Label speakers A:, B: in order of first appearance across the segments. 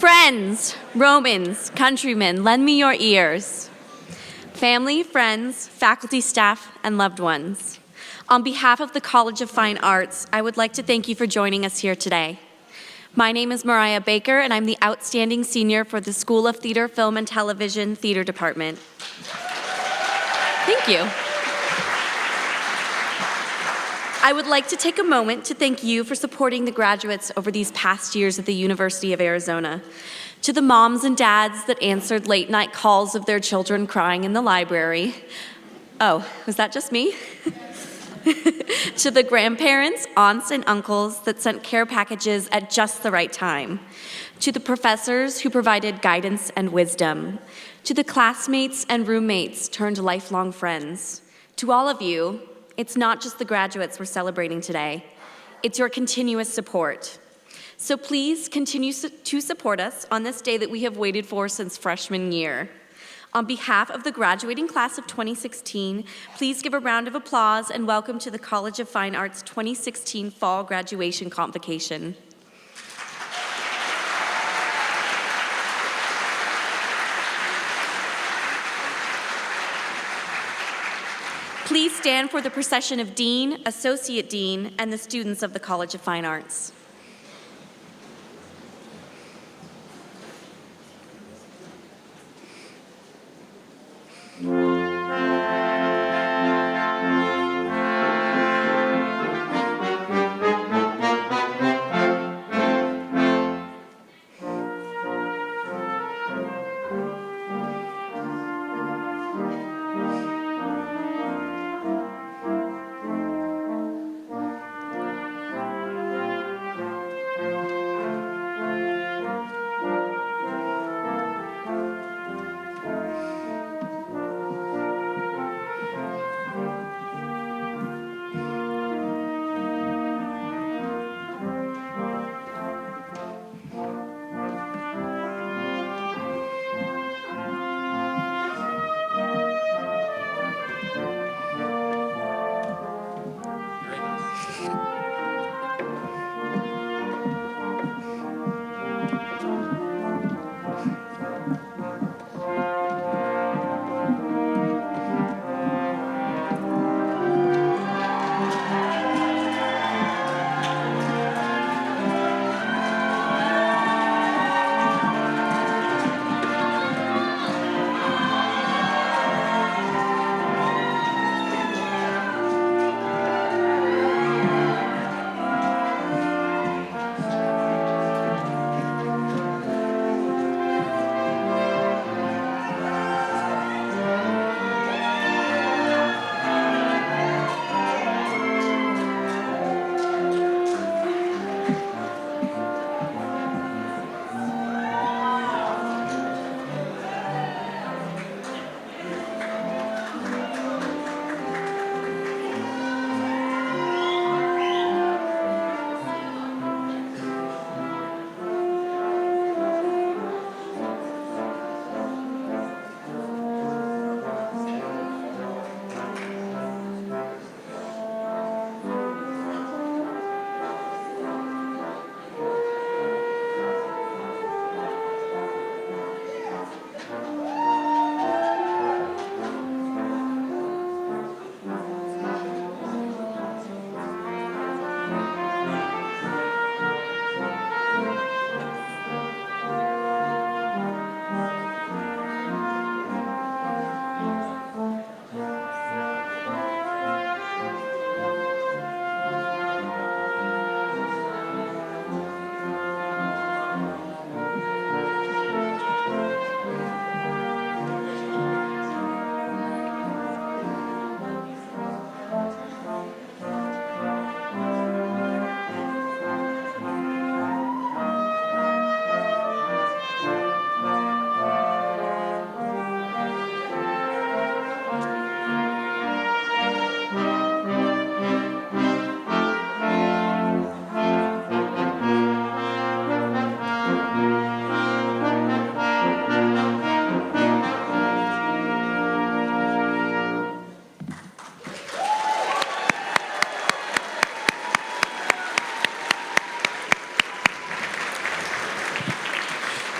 A: Friends, Romans, countrymen, lend me your ears. Family, friends, faculty, staff, and loved ones. On behalf of the College of Fine Arts, I would like to thank you for joining us here today. My name is Moriah Baker, and I'm the Outstanding Senior for the School of Theater, Film, and Television Theater Department. Thank you. I would like to take a moment to thank you for supporting the graduates over these past years at the University of Arizona. To the moms and dads that answered late-night calls of their children crying in the library. Oh, was that just me? To the grandparents, aunts, and uncles that sent care packages at just the right time. To the professors who provided guidance and wisdom. To the classmates and roommates turned lifelong friends. To all of you, it's not just the graduates we're celebrating today. It's your continuous support. So please continue to support us on this day that we have waited for since freshman year. On behalf of the graduating class of 2016, please give a round of applause and welcome to the College of Fine Arts 2016 Fall Graduation Convocation. Please stand for the procession of Dean, Associate Dean, and the students of the College of Fine Arts.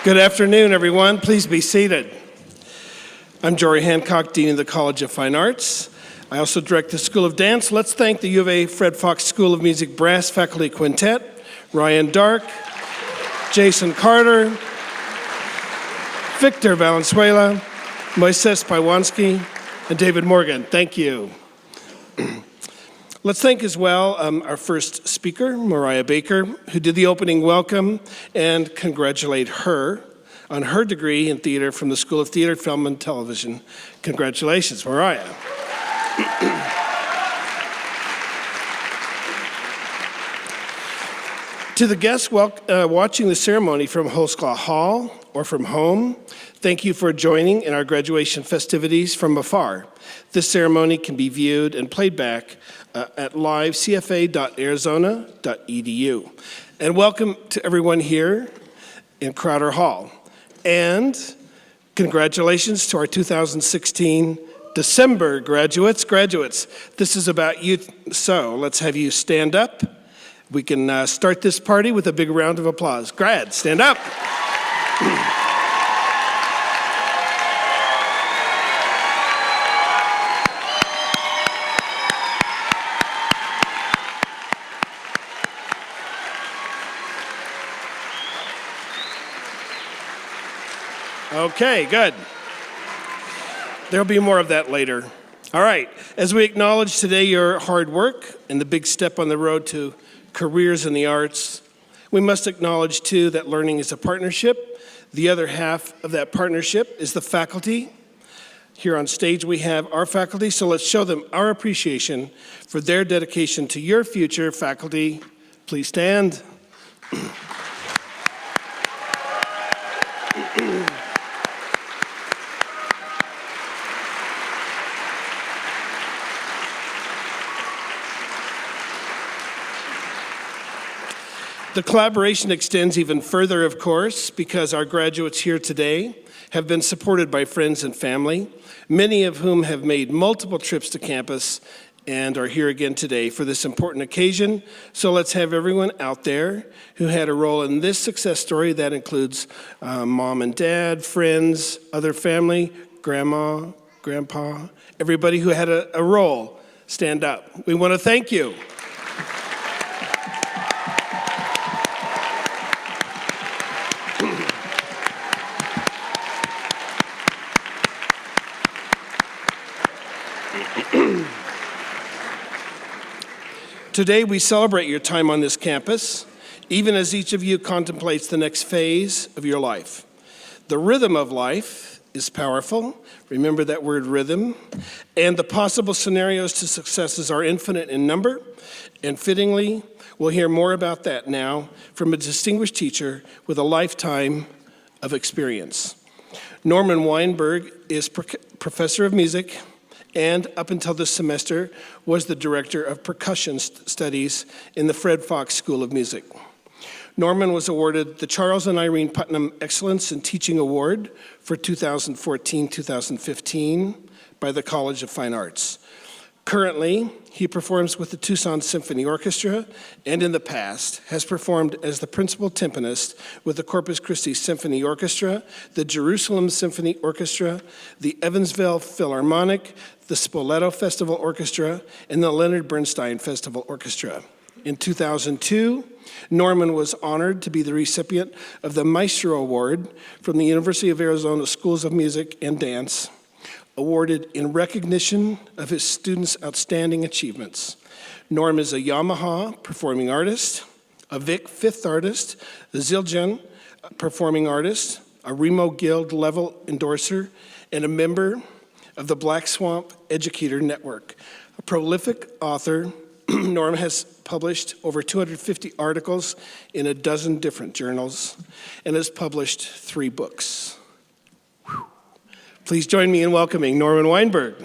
B: Good afternoon, everyone. Please be seated. I'm Jory Hancock, Dean of the College of Fine Arts. I also direct the School of Dance. Let's thank the U of A Fred Fox School of Music Brass Faculty Quintet, Ryan Dark, Jason Carter, Victor Valenzuela, Moises Paiwanski, and David Morgan. Thank you. Let's thank as well our first speaker, Moriah Baker, who did the opening welcome, and congratulate her on her degree in theater from the School of Theater, Film, and Television. Congratulations, Moriah. To the guests watching the ceremony from Holsclaw Hall or from home, thank you for joining in our graduation festivities from afar. This ceremony can be viewed and played back at livecfa.arizona.edu. And welcome to everyone here in Crowder Hall. And congratulations to our 2016 December graduates. This is about you, so let's have you stand up. We can start this party with a big round of applause. Grads, stand up. Okay, good. There'll be more of that later. All right, as we acknowledge today your hard work and the big step on the road to careers in the arts, we must acknowledge too that learning is a partnership. The other half of that partnership is the faculty. Here on stage we have our faculty, so let's show them our appreciation for their dedication to your future. Faculty, please stand. The collaboration extends even further, of course, because our graduates here today have been supported by friends and family, many of whom have made multiple trips to campus and are here again today for this important occasion. So let's have everyone out there who had a role in this success story. That includes mom and dad, friends, other family, grandma, grandpa, everybody who had a role, stand up. We want to thank you. Today, we celebrate your time on this campus, even as each of you contemplates the next phase of your life. The rhythm of life is powerful. Remember that word rhythm. And the possible scenarios to successes are infinite in number. And fittingly, we'll hear more about that now from a distinguished teacher with a lifetime of experience. Norman Weinberg is professor of music and up until this semester was the director of percussion studies in the Fred Fox School of Music. Norman was awarded the Charles and Irene Putnam Excellence in Teaching Award for 2014-2015 by the College of Fine Arts. Currently, he performs with the Tucson Symphony Orchestra and in the past has performed as the principal timpanist with the Corpus Christi Symphony Orchestra, the Jerusalem Symphony Orchestra, the Evansville Philharmonic, the Spoleto Festival Orchestra, and the Leonard Bernstein Festival Orchestra. In 2002, Norman was honored to be the recipient of the Maestro Award from the University of Arizona Schools of Music and Dance, awarded in recognition of his students' outstanding achievements. Norm is a Yamaha performing artist, a Vic Fifth artist, a Zildjian performing artist, a Remo Guild level endorser, and a member of the Black Swamp Educator Network. A prolific author, Norm has published over 250 articles in a dozen different journals and has published 3 books. Whew. Please join me in welcoming Norman Weinberg.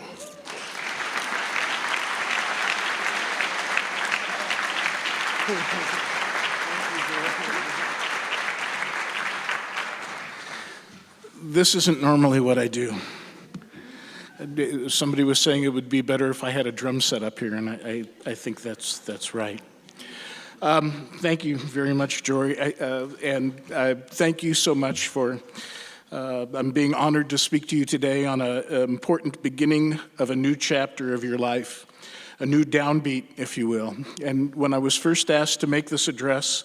C: This isn't normally what I do. Somebody was saying it would be better if I had a drum set up here, and I think that's right. Thank you very much, Jory, and thank you so much for, I'm being honored to speak to you today on an important beginning of a new chapter of your life, a new downbeat, if you will. And when I was first asked to make this address,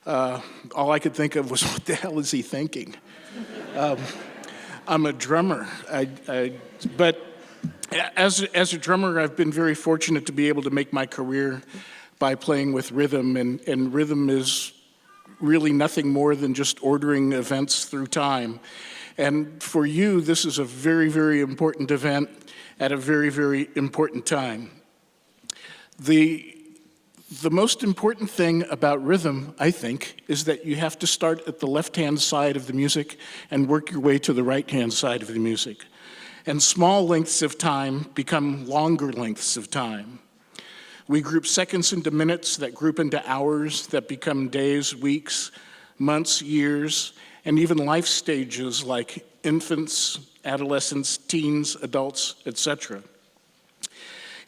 C: all I could think of was, what the hell is he thinking? I'm a drummer, but as a drummer, I've been very fortunate to be able to make my career by playing with rhythm, and rhythm is really nothing more than just ordering events through time. And for you, this is a very, very important event at a very, very important time. The most important thing about rhythm, I think, is that you have to start at the left-hand side of the music and work your way to the right-hand side of the music. And small lengths of time become longer lengths of time. We group seconds into minutes that group into hours that become days, weeks, months, years, and even life stages like infants, adolescents, teens, adults, etc.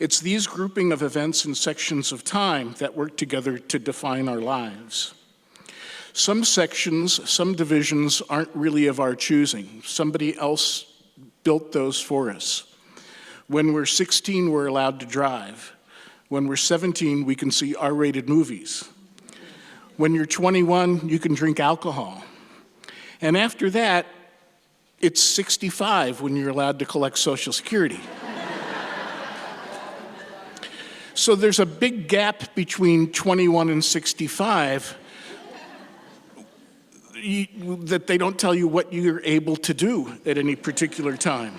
C: It's these grouping of events in sections of time that work together to define our lives. Some sections, some divisions aren't really of our choosing. Somebody else built those for us. When we're 16, we're allowed to drive. When we're 17, we can see R-rated movies. When you're 21, you can drink alcohol. And after that, it's 65 when you're allowed to collect Social Security. So there's a big gap between 21 and 65 that they don't tell you what you're able to do at any particular time.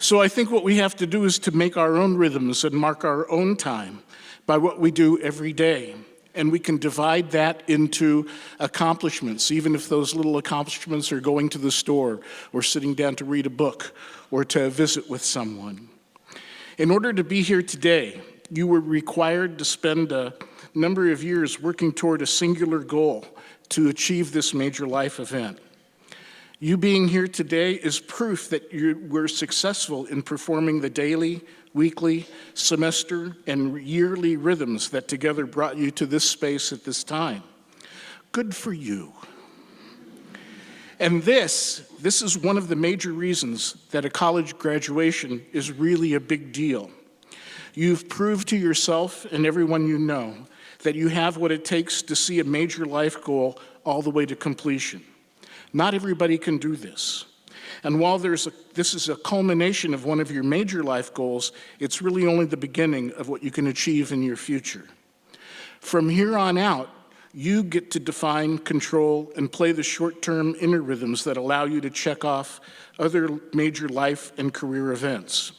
C: So I think what we have to do is to make our own rhythms and mark our own time by what we do every day. And we can divide that into accomplishments, even if those little accomplishments are going to the store or sitting down to read a book or to visit with someone. In order to be here today, you were required to spend a number of years working toward a singular goal to achieve this major life event. You being here today is proof that you were successful in performing the daily, weekly, semester, and yearly rhythms that together brought you to this space at this time. Good for you. And this is one of the major reasons that a college graduation is really a big deal. You've proved to yourself and everyone you know that you have what it takes to see a major life goal all the way to completion. Not everybody can do this. And while this is a culmination of one of your major life goals, it's really only the beginning of what you can achieve in your future. From here on out, you get to define, control, and play the short-term inner rhythms that allow you to check off other major life and career events.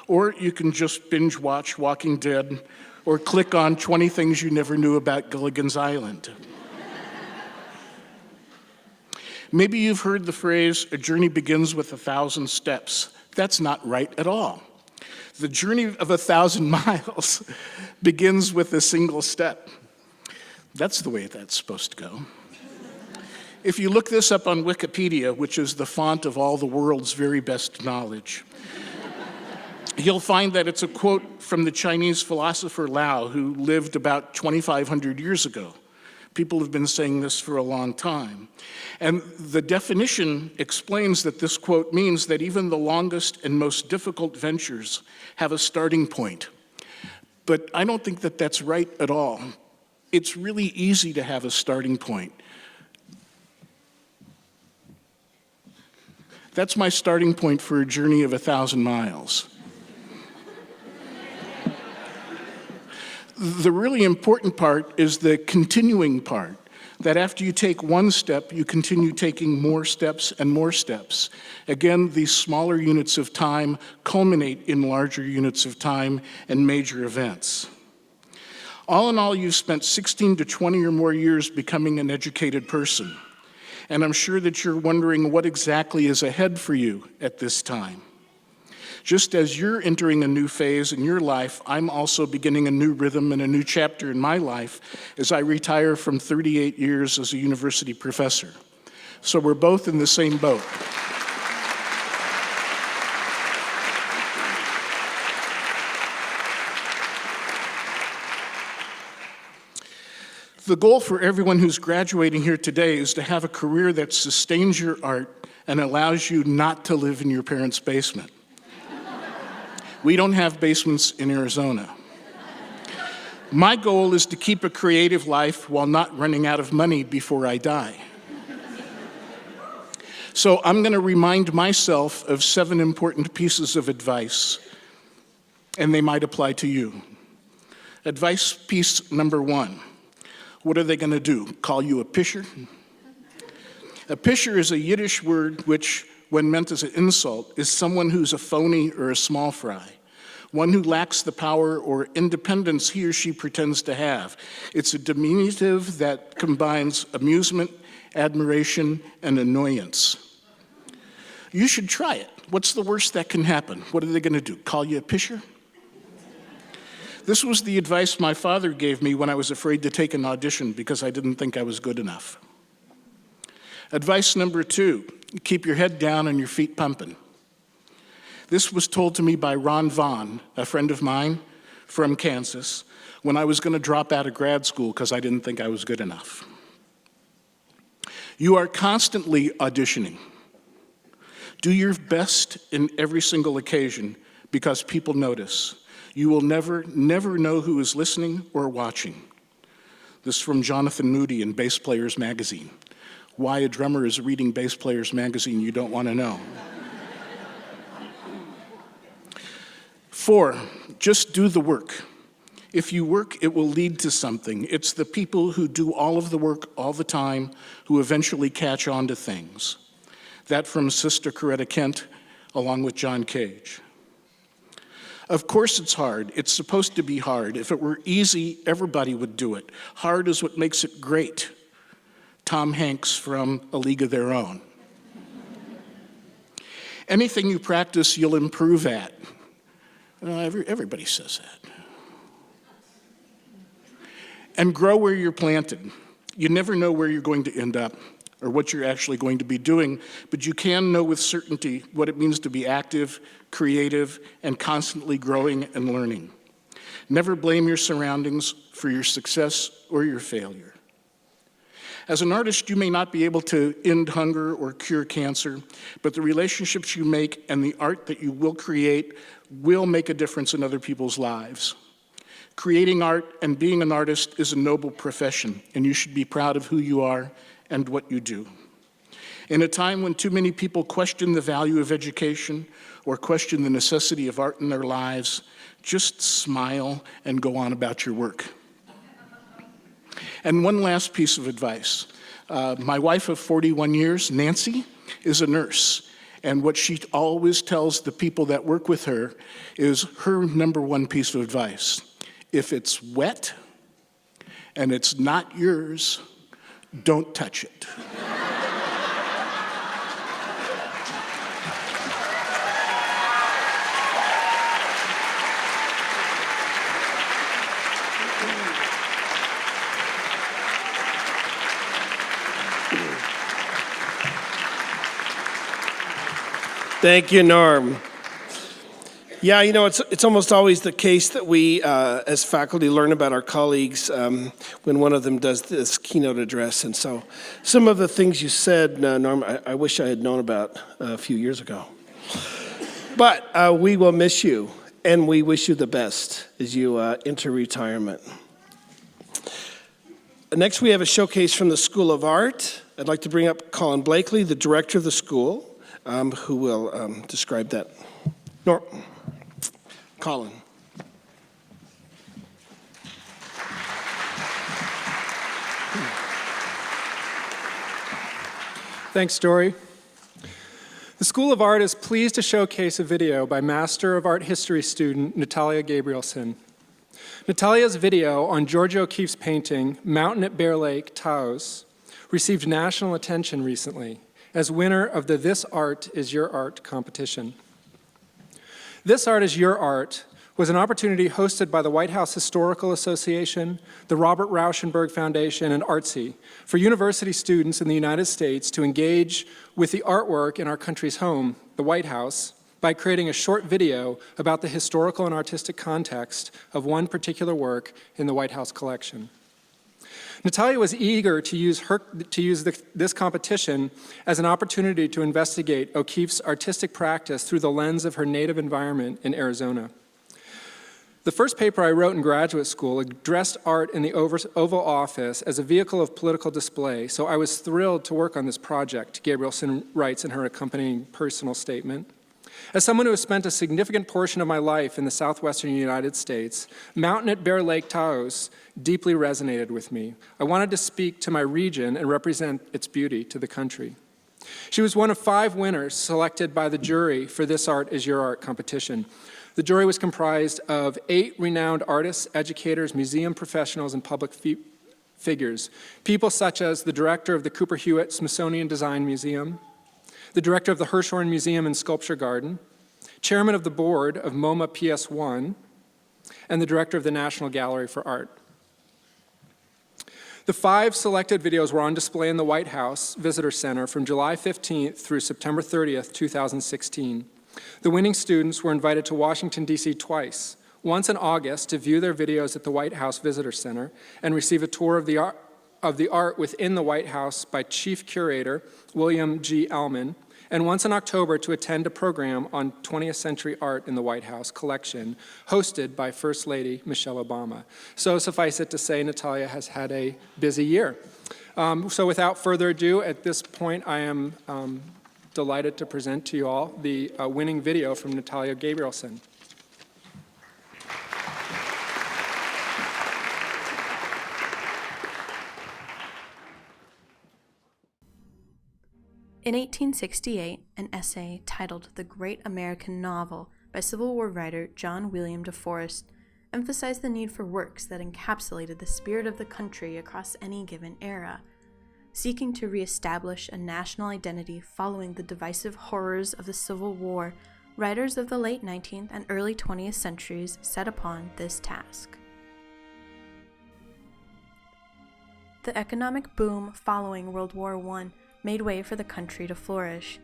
C: Or you can just binge watch Walking Dead or click on 20 things you never knew about Gilligan's Island. Maybe you've heard the phrase, a journey begins with 1,000 steps. That's not right at all. The journey of 1,000 miles begins with a single step. That's the way that's supposed to go. If you look this up on Wikipedia, which is the font of all the world's very best knowledge, you'll find that it's a quote from the Chinese philosopher Lao, who lived about 2,500 years ago. People have been saying this for a long time. And the definition explains that this quote means that even the longest and most difficult ventures have a starting point. But I don't think that that's right at all. It's really easy to have a starting point. That's my starting point for a journey of 1,000 miles. The really important part is the continuing part, that after you take one step, you continue taking more steps and more steps. Again, these smaller units of time culminate in larger units of time and major events. All in all, you've spent 16 to 20 or more years becoming an educated person. And I'm sure that you're wondering what exactly is ahead for you at this time. Just as you're entering a new phase in your life, I'm also beginning a new rhythm and a new chapter in my life as I retire from 38 years as a university professor. So we're both in the same boat. The goal for everyone who's graduating here today is to have a career that sustains your art and allows you not to live in your parents' basement. We don't have basements in Arizona. My goal is to keep a creative life while not running out of money before I die. So I'm going to remind myself of 7 important pieces of advice, and they might apply to you. Advice piece number 1. What are they going to do? Call you a pisher? A pisher is a Yiddish word which, when meant as an insult, is someone who's a phony or a small fry, one who lacks the power or independence he or she pretends to have. It's a diminutive that combines amusement, admiration, and annoyance. You should try it. What's the worst that can happen? What are they going to do? Call you a pisher? This was the advice my father gave me when I was afraid to take an audition because I didn't think I was good enough. Advice number 2, keep your head down and your feet pumping. This was told to me by Ron Vaughn, a friend of mine from Kansas, when I was going to drop out of grad school because I didn't think I was good enough. You are constantly auditioning. Do your best in every single occasion because people notice. You will never know who is listening or watching. This is from Jonathan Moody in Bass Players Magazine. Why a drummer is reading Bass Players Magazine, you don't want to know. 4, just do the work. If you work, it will lead to something. It's the people who do all of the work all the time who eventually catch on to things. That from Sister Coretta Kent, along with John Cage. Of course it's hard. It's supposed to be hard. If it were easy, everybody would do it. Hard is what makes it great. Tom Hanks from A League of Their Own. Anything you practice, you'll improve at. Everybody says that. And grow where you're planted. You never know where you're going to end up or what you're actually going to be doing, but you can know with certainty what it means to be active, creative, and constantly growing and learning. Never blame your surroundings for your success or your failure. As an artist, you may not be able to end hunger or cure cancer, but the relationships you make and the art that you will create will make a difference in other people's lives. Creating art and being an artist is a noble profession, and you should be proud of who you are and what you do. In a time when too many people question the value of education or question the necessity of art in their lives, just smile and go on about your work. And one last piece of advice. My wife of 41 years, Nancy, is a nurse. And what she always tells the people that work with her is her number 1 piece of advice. If it's wet and it's not yours, don't touch it.
B: Thank you, Norm. Yeah, you know, it's almost always the case that we, as faculty, learn about our colleagues when one of them does this keynote address. And so some of the things you said, Norm, I wish I had known about a few years ago. But we will miss you, and we wish you the best as you enter retirement. Next, we have a showcase from the School of Art. I'd like to bring up Colin Blakely, the director of the school, who will describe that. Norm. Colin.
D: Thanks, Jory. The School of Art is pleased to showcase a video by Master of Art History student Natalia Gabrielsen. Natalia's video on Georgia O'Keeffe's painting, Mountain at Bear Lake, Taos, received national attention recently as winner of the This Art is Your Art competition. This Art is Your Art was an opportunity hosted by the White House Historical Association, the Robert Rauschenberg Foundation, and Artsy for university students in the United States to engage with the artwork in our country's home, the White House, by creating a short video about the historical and artistic context of one particular work in the White House collection. Natalia was eager to use this competition as an opportunity to investigate O'Keeffe's artistic practice through the lens of her native environment in Arizona. The first paper I wrote in graduate school addressed art in the Oval Office as a vehicle of political display, so I was thrilled to work on this project, Gabrielsen writes in her accompanying personal statement. As someone who has spent a significant portion of my life in the southwestern United States, mountain at Bear Lake, Taos, deeply resonated with me. I wanted to speak to my region and represent its beauty to the country. She was one of 5 winners selected by the jury for This Art Is Your Art competition. The jury was comprised of 8 renowned artists, educators, museum professionals, and public figures. People such as the director of the Cooper Hewitt Smithsonian Design Museum, the director of the Hirshhorn Museum and Sculpture Garden, chairman of the board of MoMA PS1, and the director of the National Gallery for Art. The 5 selected videos were on display in the White House Visitor Center from July 15th through September 30th, 2016. The winning students were invited to Washington, D.C. twice, once in August to view their videos at the White House Visitor Center and receive a tour of the art within the White House by Chief Curator William G. Allman, and once in October to attend a program on 20th century art in the White House collection, hosted by First Lady Michelle Obama. So suffice it to say, Natalia has had a busy year. So without further ado, at this point, I am delighted to present to you all the winning video from Natalia Gabrielsen.
E: In 1868, an essay titled The Great American Novel by Civil War writer John William DeForest emphasized the need for works that encapsulated the spirit of the country across any given era. Seeking to reestablish a national identity following the divisive horrors of the Civil War, writers of the late 19th and early 20th centuries set upon this task. The economic boom following World War I made way for the country to flourish.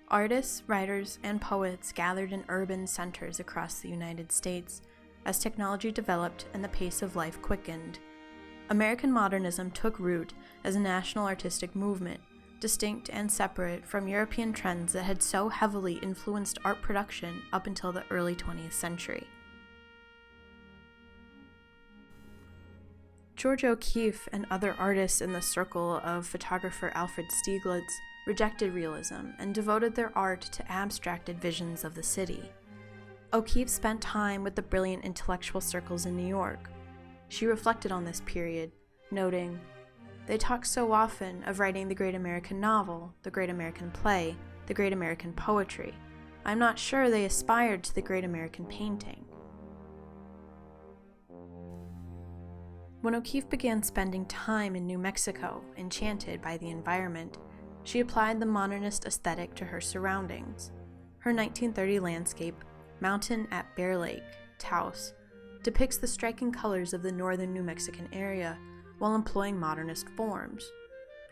E: Artists, writers, and poets gathered in urban centers across the United States as technology developed and the pace of life quickened. American modernism took root as a national artistic movement, distinct and separate from European trends that had so heavily influenced art production up until the early 20th century. George O'Keeffe and other artists in the circle of photographer Alfred Stieglitz rejected realism and devoted their art to abstracted visions of the city. O'Keeffe spent time with the brilliant intellectual circles in New York. She reflected on this period, noting, "They talk so often of writing the great American novel, the great American play, the great American poetry. I'm not sure they aspired to the great American painting." When O'Keeffe began spending time in New Mexico, enchanted by the environment, she applied the modernist aesthetic to her surroundings. Her 1930 landscape, Mountain at Bear Lake, Taos, depicts the striking colors of the northern New Mexican area while employing modernist forms.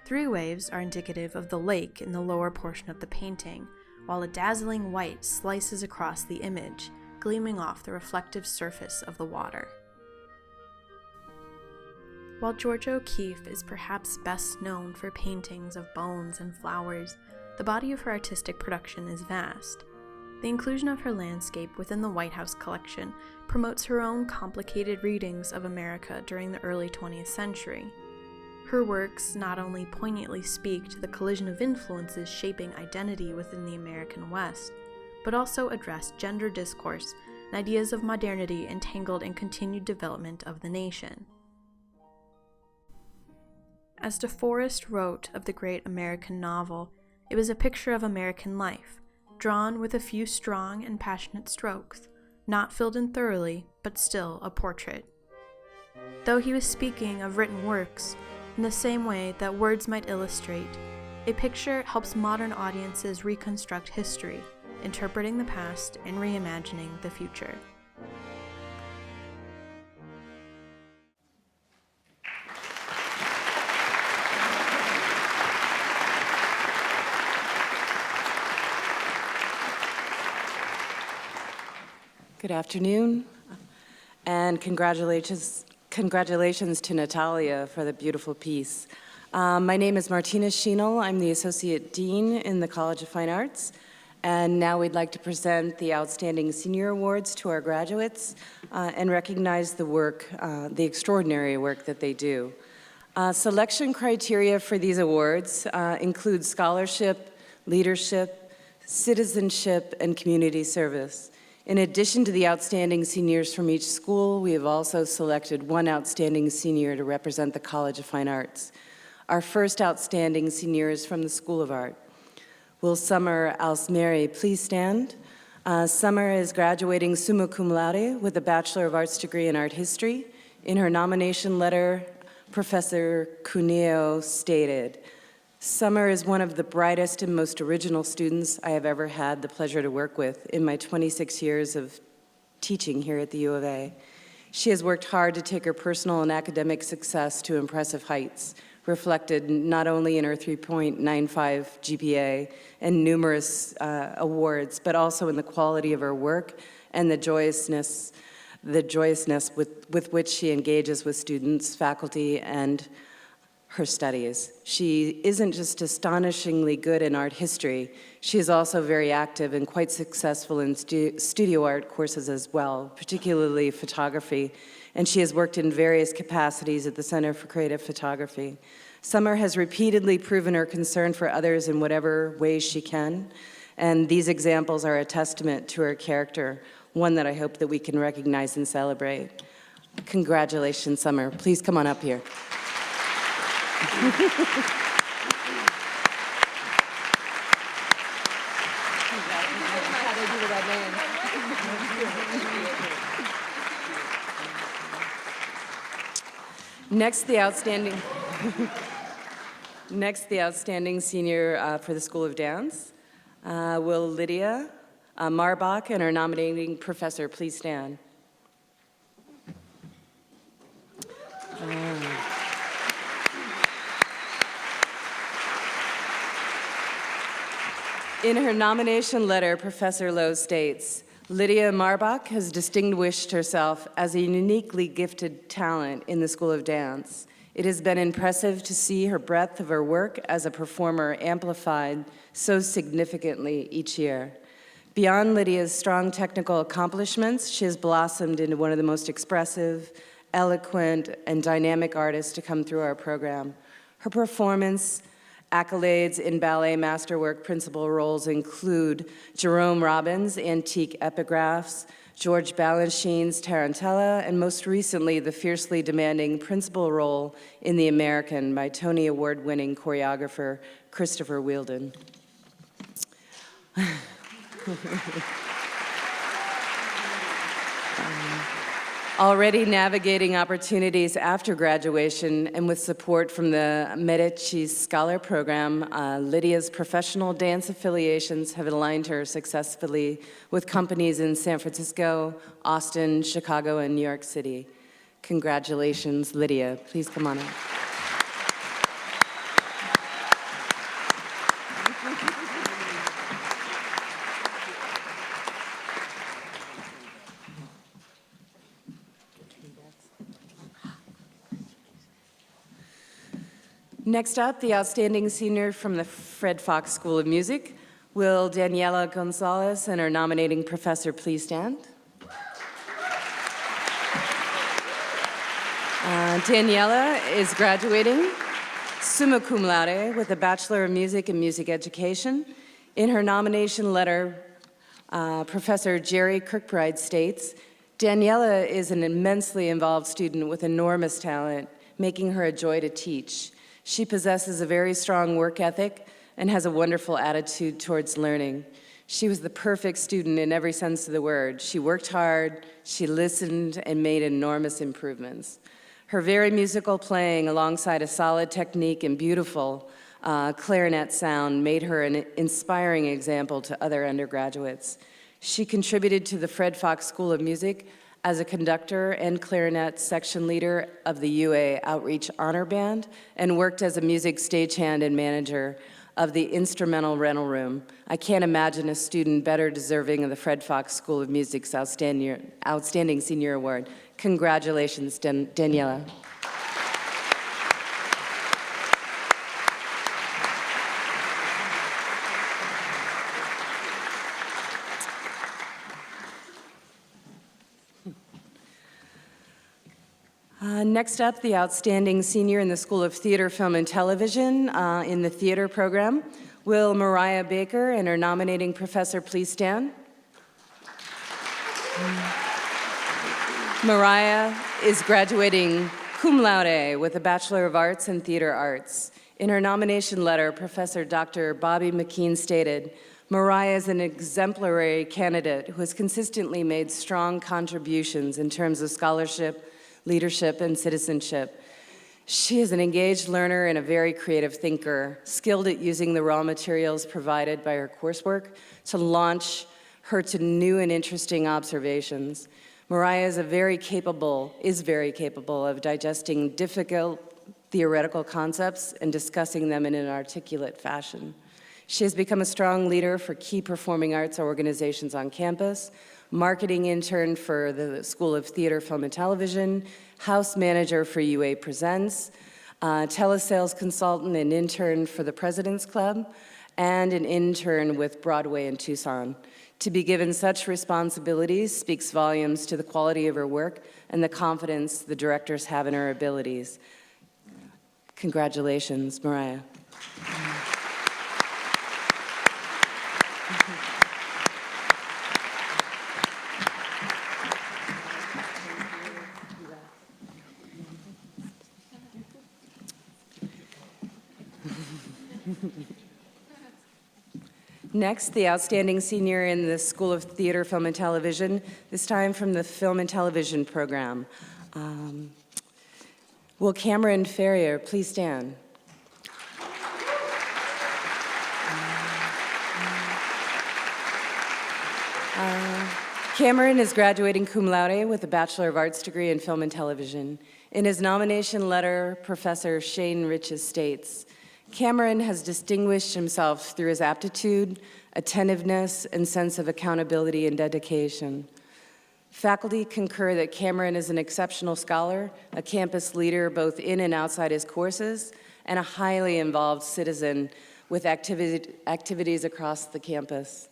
E: 3 waves are indicative of the lake in the lower portion of the painting, while a dazzling white slices across the image, gleaming off the reflective surface of the water. While Georgia O'Keeffe is perhaps best known for paintings of bones and flowers, the body of her artistic production is vast. The inclusion of her landscape within the White House collection promotes her own complicated readings of America during the early 20th century. Her works not only poignantly speak to the collision of influences shaping identity within the American West, but also address gender discourse and ideas of modernity entangled in continued development of the nation. As DeForest wrote of the great American novel, it was a picture of American life, drawn with a few strong and passionate strokes, not filled in thoroughly, but still a portrait. Though he was speaking of written works, in the same way that words might illustrate, a picture helps modern audiences reconstruct history, interpreting the past and reimagining the future.
F: Good afternoon, and congratulations Congratulations to Natalia for the beautiful piece. My name is Martina Shenal. I'm the Associate Dean in the College of Fine Arts. And now we'd like to present the Outstanding Senior Awards to our graduates and recognize the work, the extraordinary work that they do. Selection criteria for these awards include scholarship, leadership, citizenship, and community service. In addition to the outstanding seniors from each school, we have also selected one outstanding senior to represent the College of Fine Arts. Our first outstanding senior is from the School of Art. Will Summer Alsmeri please stand? Summer is graduating summa cum laude with a Bachelor of Arts degree in Art History. In her nomination letter, Professor Cuneo stated, Summer is one of the brightest and most original students I have ever had the pleasure to work with in my 26 years of teaching here at the U of A. She has worked hard to take her personal and academic success to impressive heights, reflected not only in her 3.95 GPA and numerous awards, but also in the quality of her work and the joyousness with which she engages with students, faculty, and her studies. She isn't just astonishingly good in art history, she is also very active and quite successful in studio art courses as well, particularly photography, and she has worked in various capacities at the Center for Creative Photography. Summer has repeatedly proven her concern for others in whatever ways she can, and these examples are a testament to her character, one that I hope that we can recognize and celebrate. Congratulations, Summer. Please come on up here. Next, the outstanding senior for the School of Dance. Will Lydia Marbach and our nominating professor please stand? In her nomination letter, Professor Lowe states, Lydia Marbach has distinguished herself as a uniquely gifted talent in the School of Dance. It has been impressive to see her breadth of her work as a performer amplified so significantly each year. Beyond Lydia's strong technical accomplishments, she has blossomed into one of the most expressive, eloquent, and dynamic artists to come through our program. Her performance accolades in ballet masterwork principal roles include Jerome Robbins' Antique Epigraphs, George Balanchine's Tarantella, and most recently, the fiercely demanding principal role in The American by Tony Award-winning choreographer Christopher Wheeldon. Already navigating opportunities after graduation and with support from the Medici Scholar Program, Lydia's professional dance affiliations have aligned her successfully with companies in San Francisco, Austin, Chicago, and New York City. Congratulations, Lydia. Please come on up. Next up, the outstanding senior from the Fred Fox School of Music. Will Daniela Gonzalez and our nominating professor please stand? Daniela is graduating summa cum laude with a Bachelor of Music and Music Education. In her nomination letter, Professor Jerry Kirkbride states, Daniela is an immensely involved student with enormous talent, making her a joy to teach. She possesses a very strong work ethic and has a wonderful attitude towards learning. She was the perfect student in every sense of the word. She worked hard, she listened, and made enormous improvements. Her very musical playing alongside a solid technique and beautiful clarinet sound made her an inspiring example to other undergraduates. She contributed to the Fred Fox School of Music as a conductor and clarinet section leader of the UA Outreach Honor Band, and worked as a music stagehand and manager of the instrumental rental room. I can't imagine a student better deserving of the Fred Fox School of Music's Outstanding Senior Award. Congratulations, Daniela. Next up, the outstanding senior in the School of Theater, Film, and Television in the theater program. Will Moriah Baker and her nominating professor please stand? Moriah is graduating cum laude with a Bachelor of Arts in Theater Arts. In her nomination letter, Professor Dr. Bobby McKean stated, Moriah is an exemplary candidate who has consistently made strong contributions in terms of scholarship, leadership, and citizenship. She is an engaged learner and a very creative thinker, skilled at using the raw materials provided by her coursework to launch her to new and interesting observations. Moriah is very capable of digesting difficult theoretical concepts and discussing them in an articulate fashion. She has become a strong leader for key performing arts organizations on campus, marketing intern for the School of Theater, Film, and Television, house manager for UA Presents, telesales consultant and intern for the President's Club, and an intern with Broadway in Tucson. To be given such responsibilities speaks volumes to the quality of her work and the confidence the directors have in her abilities. Congratulations, Moriah. Next, the outstanding senior in the School of Theater, Film, and Television, this time from the Film and Television program. Will Cameron Ferrier please stand? Cameron is graduating cum laude with a Bachelor of Arts degree in Film and Television. In his nomination letter, Professor Shane Riches states, Cameron has distinguished himself through his aptitude, attentiveness, and sense of accountability and dedication. Faculty concur that Cameron is an exceptional scholar, a campus leader both in and outside his courses, and a highly involved citizen with activities across the campus.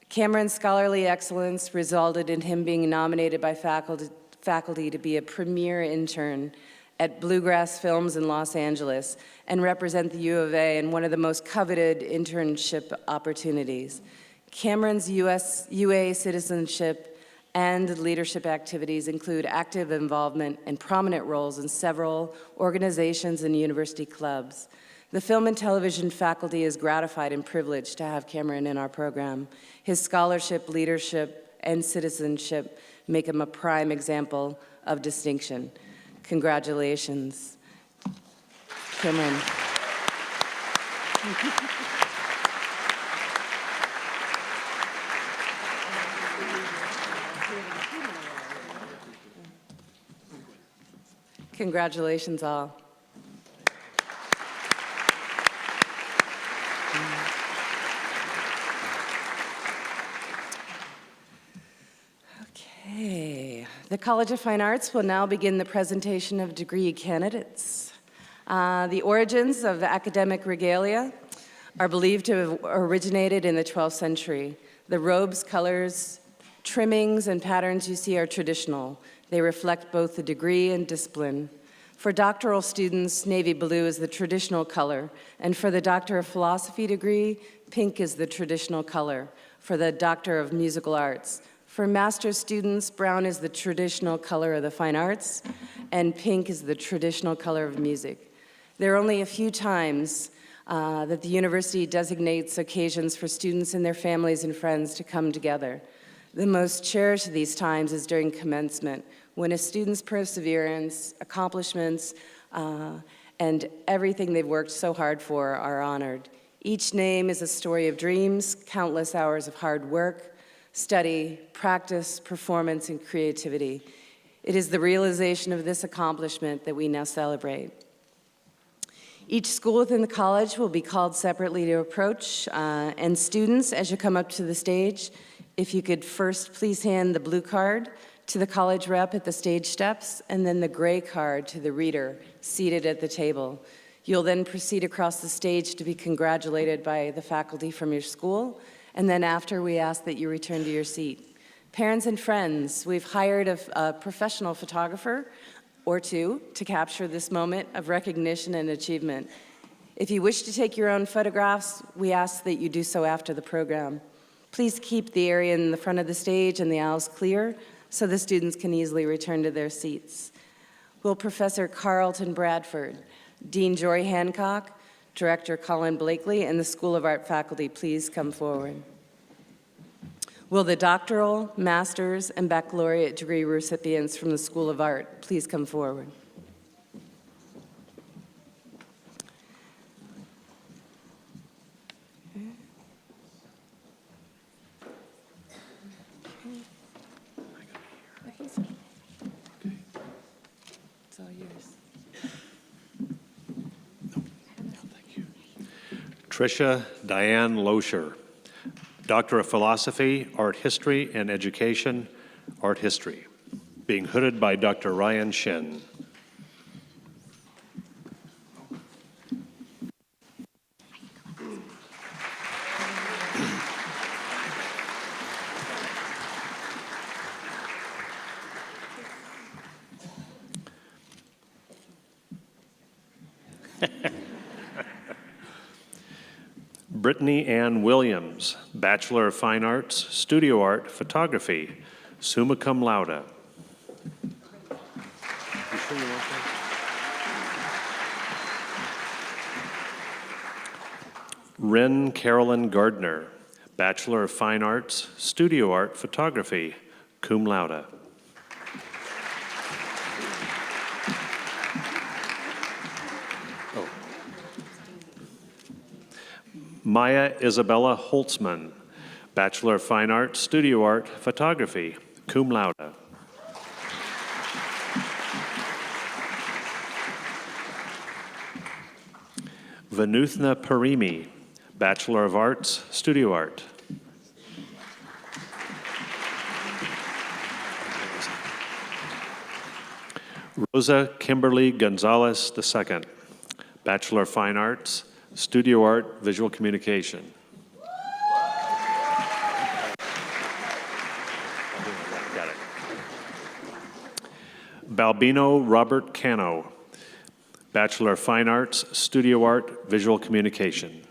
F: Cameron's scholarly excellence resulted in him being nominated by faculty to be a premier intern at Bluegrass Films in Los Angeles and represent the U of A in one of the most coveted internship opportunities. Cameron's UA citizenship and leadership activities include active involvement and prominent roles in several organizations and university clubs. The film and television faculty is gratified and privileged to have Cameron in our program. His scholarship, leadership, and citizenship make him a prime example of distinction. Congratulations, Cameron. Congratulations all. Okay, the College of Fine Arts will now begin the presentation of degree candidates. The origins of academic regalia are believed to have originated in the 12th century. The robes, colors, trimmings, and patterns you see are traditional. They reflect both the degree and discipline. For doctoral students, navy blue is the traditional color, and for the Doctor of Philosophy degree, pink is the traditional color. For the Doctor of Musical Arts, for master's students, brown is the traditional color of the fine arts, and pink is the traditional color of music. There are only a few times that the university designates occasions for students and their families and friends to come together. The most cherished of these times is during commencement, when a student's perseverance, accomplishments, and everything they've worked so hard for are honored. Each name is a story of dreams, countless hours of hard work, study, practice, performance, and creativity. It is the realization of this accomplishment that we now celebrate. Each school within the college will be called separately to approach, and students, as you come up to the stage, if you could first please hand the blue card to the college rep at the stage steps, and then the gray card to the reader seated at the table. You'll then proceed across the stage to be congratulated by the faculty from your school, and then after, we ask that you return to your seat. Parents and friends, we've hired a professional photographer or two to capture this moment of recognition and achievement. If you wish to take your own photographs, we ask that you do so after the program. Please keep the area in the front of the stage and the aisles clear so the students can easily return to their seats. Will Professor Carlton Bradford, Dean Jory Hancock, Director Colin Blakely, and the School of Art faculty please come forward? Will the doctoral, master's, and baccalaureate degree recipients from the School of Art please come forward? It's all yours.
G: Tricia Diane Loescher, Doctor of Philosophy, Art History, and Education, Art History, being hooded by Dr. Ryan Shen. Brittany Ann Williams, Bachelor of Fine Arts, Studio Art, Photography, summa cum laude. You sure you want that? Ren Carolyn Gardner, Bachelor of Fine Arts, Studio Art, Photography, cum laude. Maya Isabella Holtzman, Bachelor of Fine Arts, Studio Art, Photography, cum laude. Vanuthna Parimi, Bachelor of Arts, Studio Art. Rosa Kimberly Gonzalez II, Bachelor of Fine Arts, Studio Art, Visual Communication. Got it. Balbino Robert Cano, Bachelor of Fine Arts, Studio Art, Visual Communication.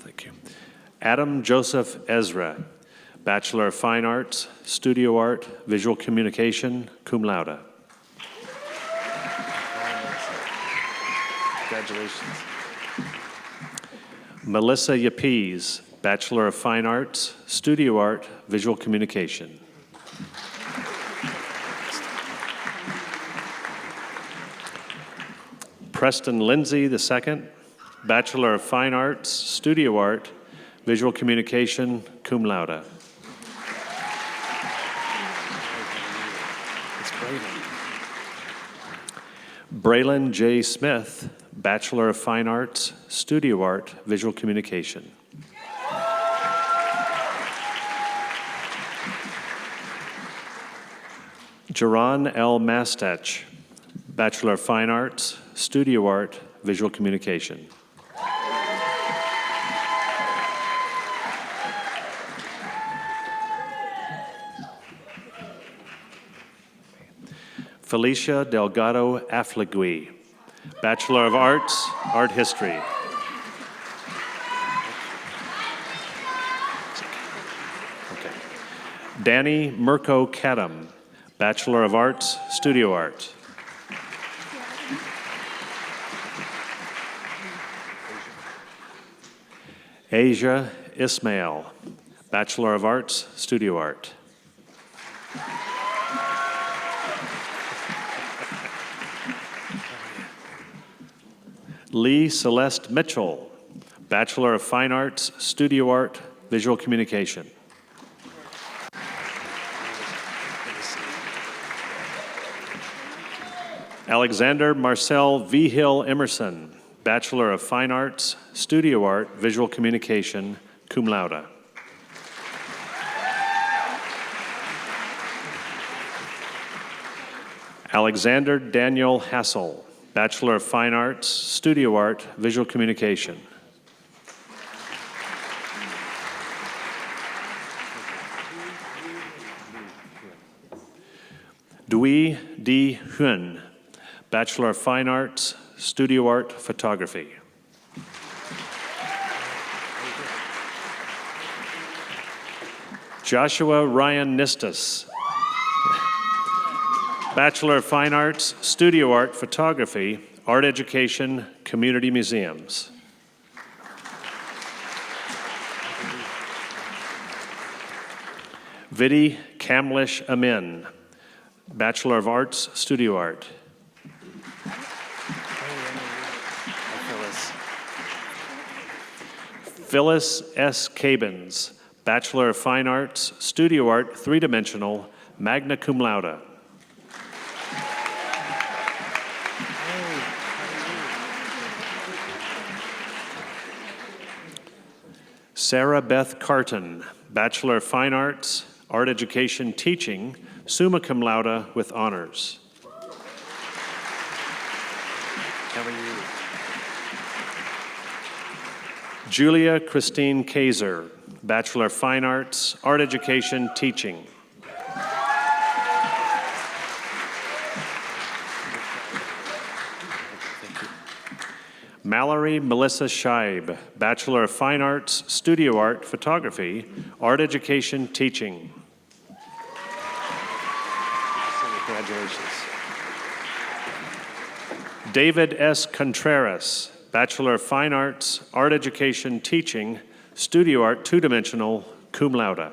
G: Thank you. Adam Joseph Ezra, Bachelor of Fine Arts, Studio Art, Visual Communication, cum laude. Congratulations. Melissa Yappies, Bachelor of Fine Arts, Studio Art, Visual Communication. Preston Lindsay II, Bachelor of Fine Arts, Studio Art, Visual Communication, cum laude. Braylon J. Smith, Bachelor of Fine Arts, Studio Art, Visual Communication. Jaron L. Mastach, Bachelor of Fine Arts, Studio Art, Visual Communication. Felicia Delgado Afligui, Bachelor of Arts, Art History. Okay. Danny Mirko Kadam, Bachelor of Arts, Studio Art. Asia Ismail, Bachelor of Arts, Studio Art. Lee Celeste Mitchell, Bachelor of Fine Arts, Studio Art, Visual Communication. Alexander Marcel Vigil Emerson, Bachelor of Fine Arts, Studio Art, Visual Communication, cum laude. Alexander Daniel Hassel, Bachelor of Fine Arts, Studio Art, Visual Communication. Dui D. Huynh, Bachelor of Fine Arts, Studio Art, Photography. Joshua Ryan Nistus, Bachelor of Fine Arts, Studio Art, Photography, Art Education, Community Museums. Vidi Kamlesh Amin, Bachelor of Arts, Studio Art. Phyllis S. Cabins, Bachelor of Fine Arts, Studio Art, three-dimensional, magna cum laude. Sarah Beth Carton, Bachelor of Fine Arts, Art Education Teaching, summa cum laude with honors. How are you? Julia Christine Kaiser, Bachelor of Fine Arts, Art Education Teaching. Mallory Melissa Scheib, Bachelor of Fine Arts, Studio Art, Photography, Art Education Teaching. Congratulations. David S. Contreras, Bachelor of Fine Arts, Art Education Teaching, Studio Art, two-dimensional, cum laude.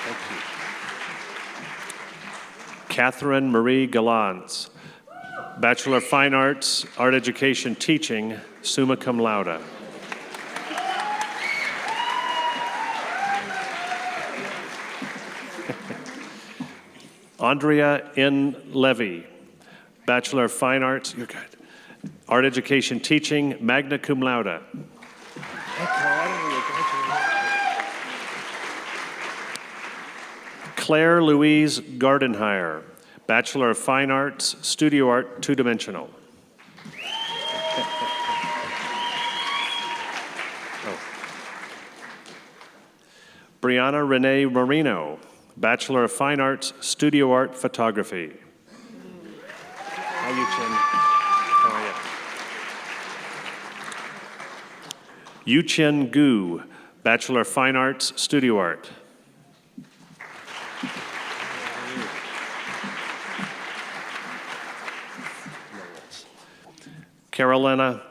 G: Thank you. Catherine Marie Gallant, Bachelor of Fine Arts, Art Education Teaching, summa cum laude. Andrea N. Levy, Bachelor of Fine Arts, you're good. Art Education Teaching, magna cum laude. Claire Louise Gardenhire, Bachelor of Fine Arts, Studio Art, two-dimensional. Brianna Renee Marino, Bachelor of Fine Arts, Studio Art, Photography. How are you, Chin? How are you? Yu-Chin Gu, Bachelor of Fine Arts, Studio Art. Carolina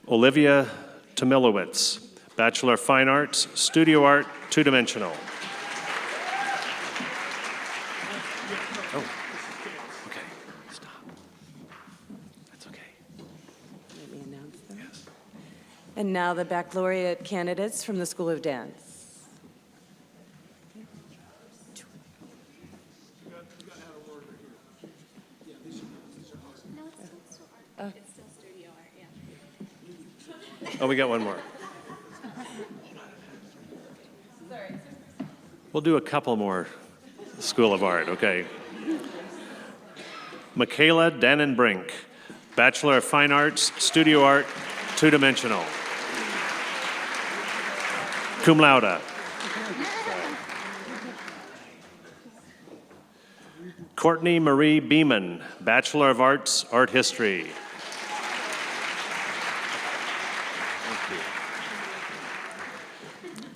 G: Olivia Tomilowitz, Bachelor of Fine Arts, Studio Art, two-dimensional. Oh, okay, stop. That's okay.
F: Let me announce them.
G: Yes.
F: And now the baccalaureate candidates from the School of Dance.
G: Oh, we got one more. We'll do a couple more School of Art, okay. Michaela Dannenbrink, Bachelor of Fine Arts, Studio Art, two-dimensional. Cum laude. Courtney Marie Beeman, Bachelor of Arts, Art History.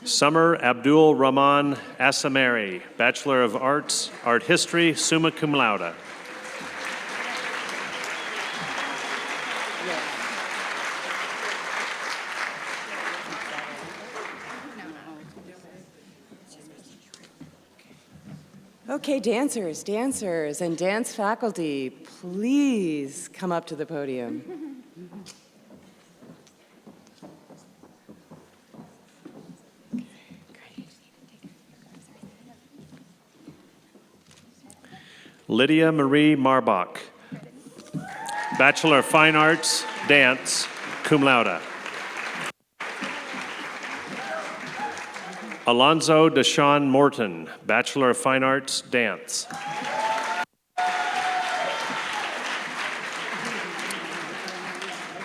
G: Summer Abdul Rahman Asamari, Bachelor of Arts, Art History, summa cum laude.
F: Okay, dancers, and dance faculty, please come up to the podium.
G: Lydia Marie Marbach, Bachelor of Fine Arts, Dance, cum laude. Alonzo Deshawn Morton, Bachelor of Fine Arts, Dance.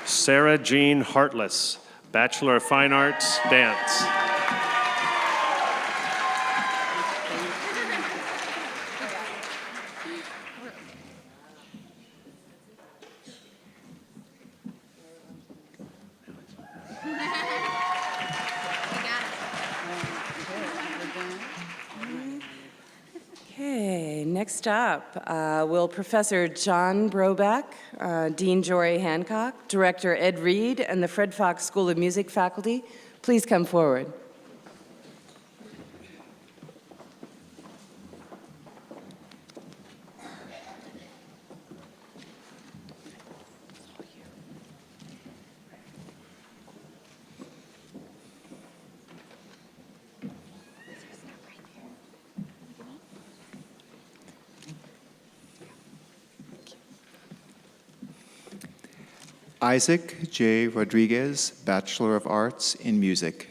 G: Sarah Jean Hartless, Bachelor of Fine Arts, Dance.
F: Okay, next up, will Professor John Broback, Dean Jory Hancock, Director Ed Reed, and the Fred Fox School of Music faculty please come forward.
H: Isaac J. Rodriguez, Bachelor of Arts in Music.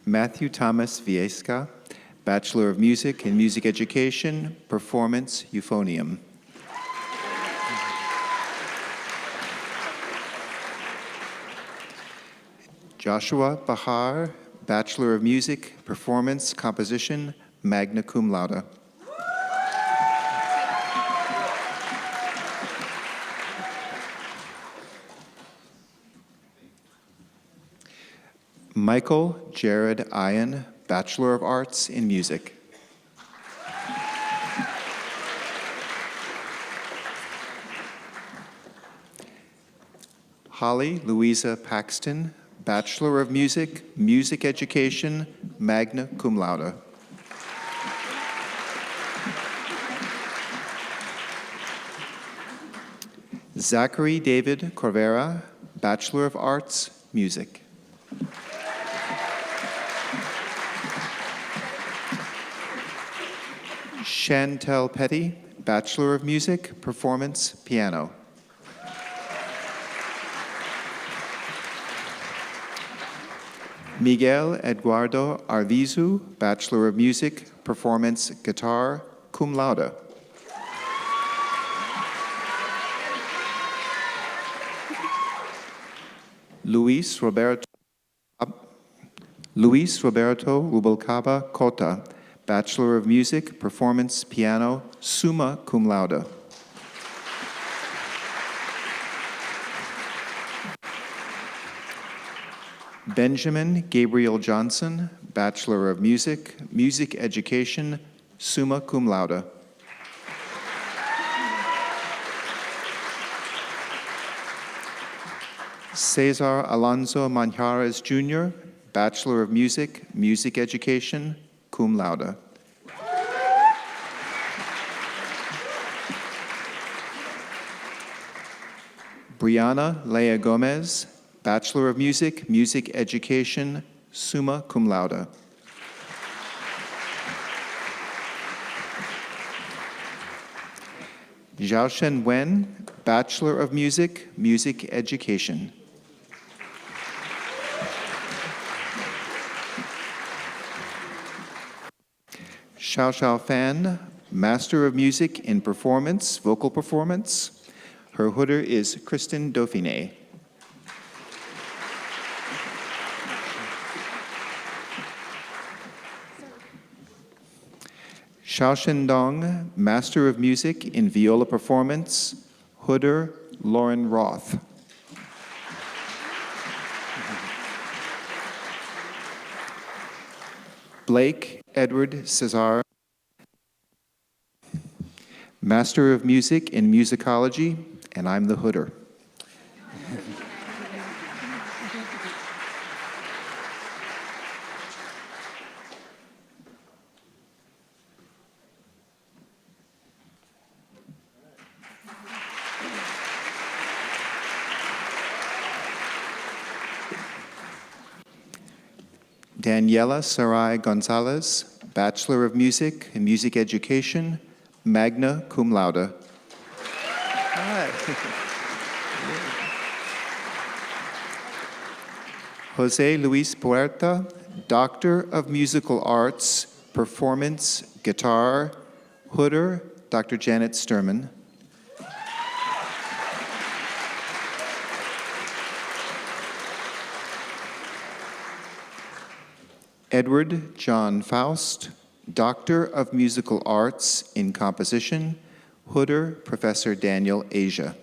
H: Matthew Thomas Viesca, Bachelor of Music in Music Education, Performance, Euphonium. Joshua Bahar, Bachelor of Music, Performance, Composition, magna cum laude. Michael Jared Ian, Bachelor of Arts in Music. Holly Louisa Paxton, Bachelor of Music, Music Education, magna cum laude. Zachary David Corvera, Bachelor of Arts, Music. Chantel Petty, Bachelor of Music, Performance, Piano. Miguel Eduardo Arvizu, Bachelor of Music, Performance, Guitar, cum laude. Luis Roberto Rubalcaba Cota, Bachelor of Music, Performance, Piano, summa cum laude. Benjamin Gabriel Johnson, Bachelor of Music, Music Education, summa cum laude. Cesar Alonso Manjares Jr., Bachelor of Music, Music Education, cum laude. Brianna Leah Gomez, Bachelor of Music, Music Education, summa cum laude. Xiaoshen Wen, Bachelor of Music, Music Education. Xiao Fan, Master of Music in Performance, Vocal Performance. Her hooder is Kristen Dauphiné. Xiaoshen Dong, Master of Music in Viola Performance, hooder Lauren Roth. Blake Edward Cesar, Master of Music in Musicology, and I'm the hooder. Daniela Sarai Gonzalez, Bachelor of Music in Music Education, magna cum laude. Jose Luis Puerta, Doctor of Musical Arts, Performance, Guitar, Hooder, Dr. Janet Sturman. Edward John Faust, Doctor of Musical Arts in Composition, Hooder, Professor Daniel Asia.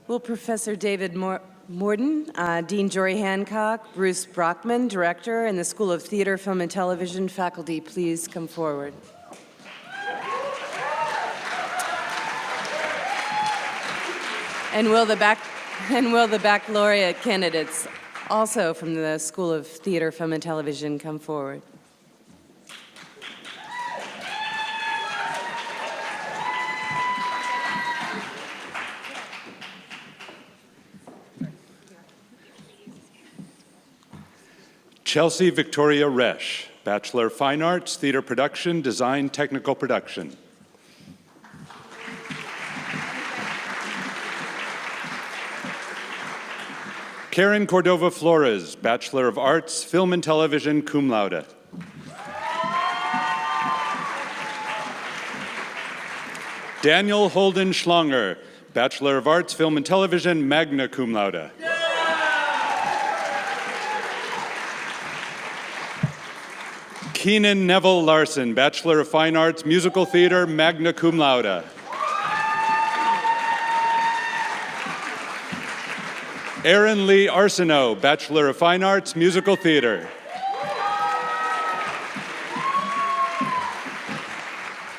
F: Will Professor David Morden, Dean Jory Hancock, Bruce Brockman, Director in the School of Theater, Film, and Television, faculty, please come forward. And will the baccalaureate candidates, also from the School of Theater, Film, and Television, come forward?
I: Chelsea Victoria Resch, Bachelor of Fine Arts, Theater Production, Design, Technical Production. Karen Cordova Flores, Bachelor of Arts, Film and Television, cum laude. Daniel Holden Schlanger, Bachelor of Arts, Film and Television, magna cum laude. Keenan Neville Larson, Bachelor of Fine Arts, Musical Theater, magna cum laude. Aaron Lee Arsenault, Bachelor of Fine Arts, Musical Theater.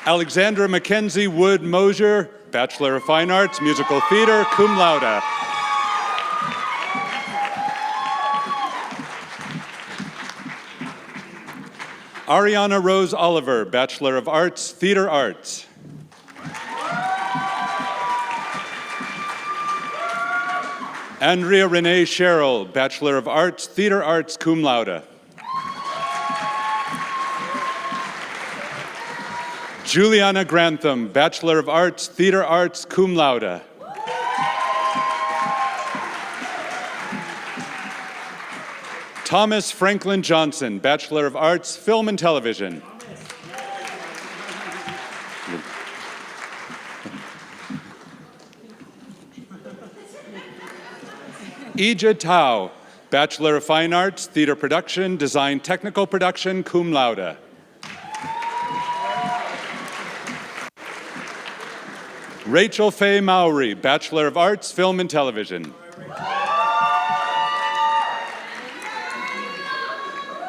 I: Alexandra Mackenzie Wood Mosier, Bachelor of Fine Arts, Musical Theater, cum laude. Ariana Rose Oliver, Bachelor of Arts, Theater Arts. Andrea Renee Sherrill, Bachelor of Arts, Theater Arts, cum laude. Juliana Grantham, Bachelor of Arts, Theater Arts, cum laude. Thomas Franklin Johnson, Bachelor of Arts, Film and Television. Ija Tao, Bachelor of Fine Arts, Theater Production, Design, Technical Production, cum laude. Rachel Faye Mowry, Bachelor of Arts, Film and Television.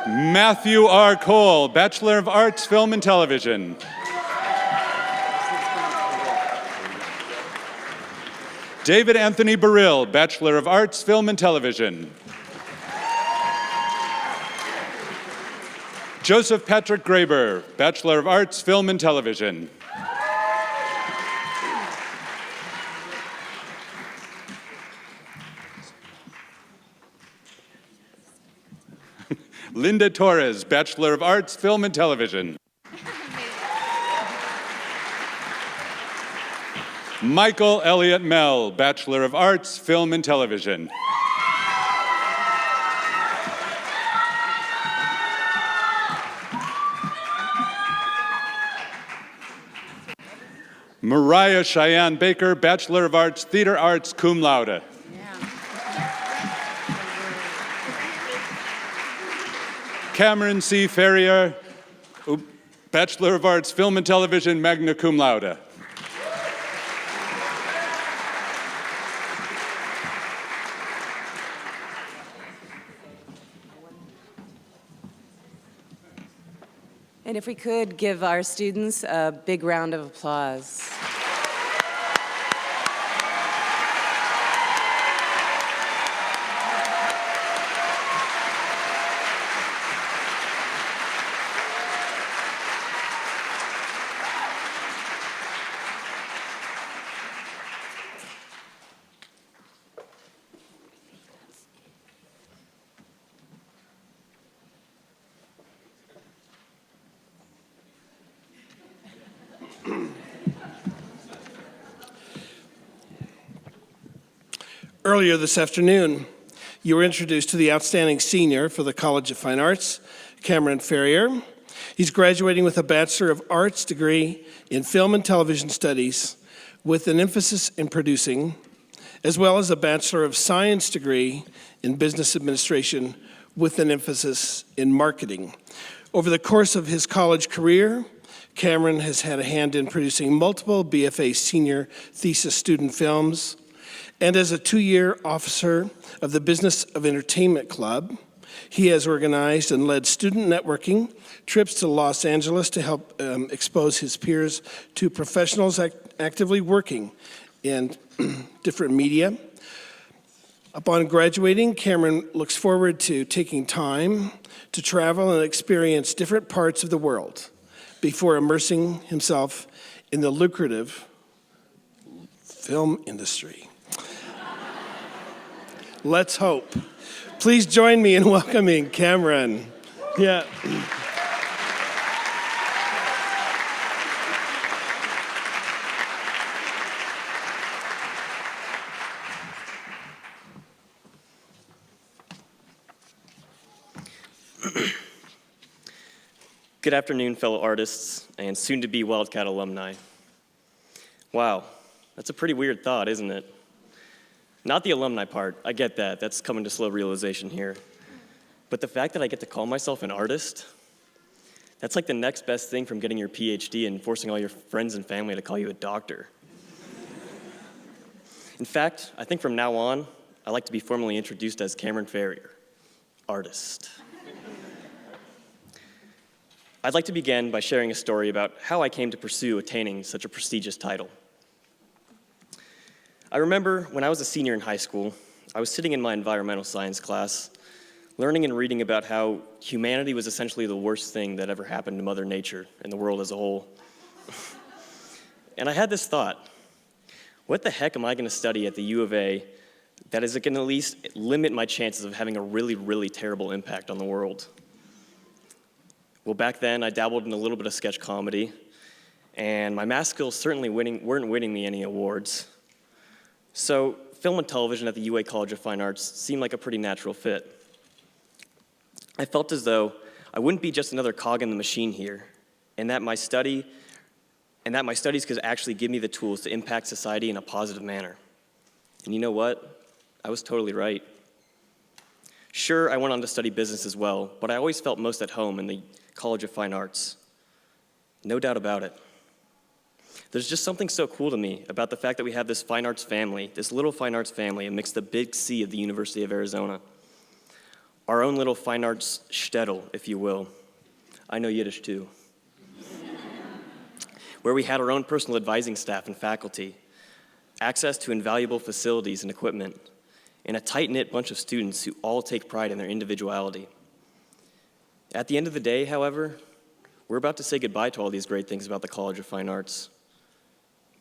I: Matthew R. Cole, Bachelor of Arts, Film and Television. David Anthony Burrill, Bachelor of Arts, Film and Television. Joseph Patrick Graber, Bachelor of Arts, Film and Television. Linda Torres, Bachelor of Arts, Film and Television. Michael Elliott Mell, Bachelor of Arts, Film and Television. Moriah Cheyenne Baker, Bachelor of Arts, Theater Arts, cum laude. Cameron C. Ferrier, Bachelor of Arts, Film and Television, magna cum laude.
F: And if we could give our students a big round of applause.
B: Earlier this afternoon, you were introduced to the outstanding senior for the College of Fine Arts, Cameron Ferrier. He's graduating with a Bachelor of Arts degree in Film and Television Studies with an emphasis in producing, as well as a Bachelor of Science degree in Business Administration with an emphasis in marketing. Over the course of his college career, Cameron has had a hand in producing multiple BFA senior thesis student films, and as a 2-year officer of the Business of Entertainment Club, he has organized and led student networking trips to Los Angeles to help expose his peers to professionals actively working in different media. Upon graduating, Cameron looks forward to taking time to travel and experience different parts of the world before immersing himself in the lucrative film industry. Let's hope. Please join me in welcoming Cameron. Yeah.
J: Good afternoon, fellow artists and soon-to-be Wildcat alumni. Wow, that's a pretty weird thought, isn't it? Not the alumni part, I get that, that's coming to slow realization here. But the fact that I get to call myself an artist, that's like the next best thing from getting your PhD and forcing all your friends and family to call you a doctor. In fact, I think from now on, I like to be formally introduced as Cameron Ferrier, artist. I'd like to begin by sharing a story about how I came to pursue attaining such a prestigious title. I remember when I was a senior in high school, I was sitting in my environmental science class, learning and reading about how humanity was essentially the worst thing that ever happened to Mother Nature and the world as a whole. And I had this thought, what the heck am I going to study at the U of A that is going to at least limit my chances of having a really, really terrible impact on the world? Well, back then, I dabbled in a little bit of sketch comedy, and my math skills certainly weren't winning me any awards. So film and television at the UA College of Fine Arts seemed like a pretty natural fit. I felt as though I wouldn't be just another cog in the machine here, and that my studies could actually give me the tools to impact society in a positive manner. And you know what? I was totally right. Sure, I went on to study business as well, but I always felt most at home in the College of Fine Arts. No doubt about it. There's just something so cool to me about the fact that we have this fine arts family, this little fine arts family amidst the big sea of the University of Arizona. Our own little fine arts shtetl, if you will. I know Yiddish too. Where we had our own personal advising staff and faculty, access to invaluable facilities and equipment, and a tight-knit bunch of students who all take pride in their individuality. At the end of the day, however, we're about to say goodbye to all these great things about the College of Fine Arts.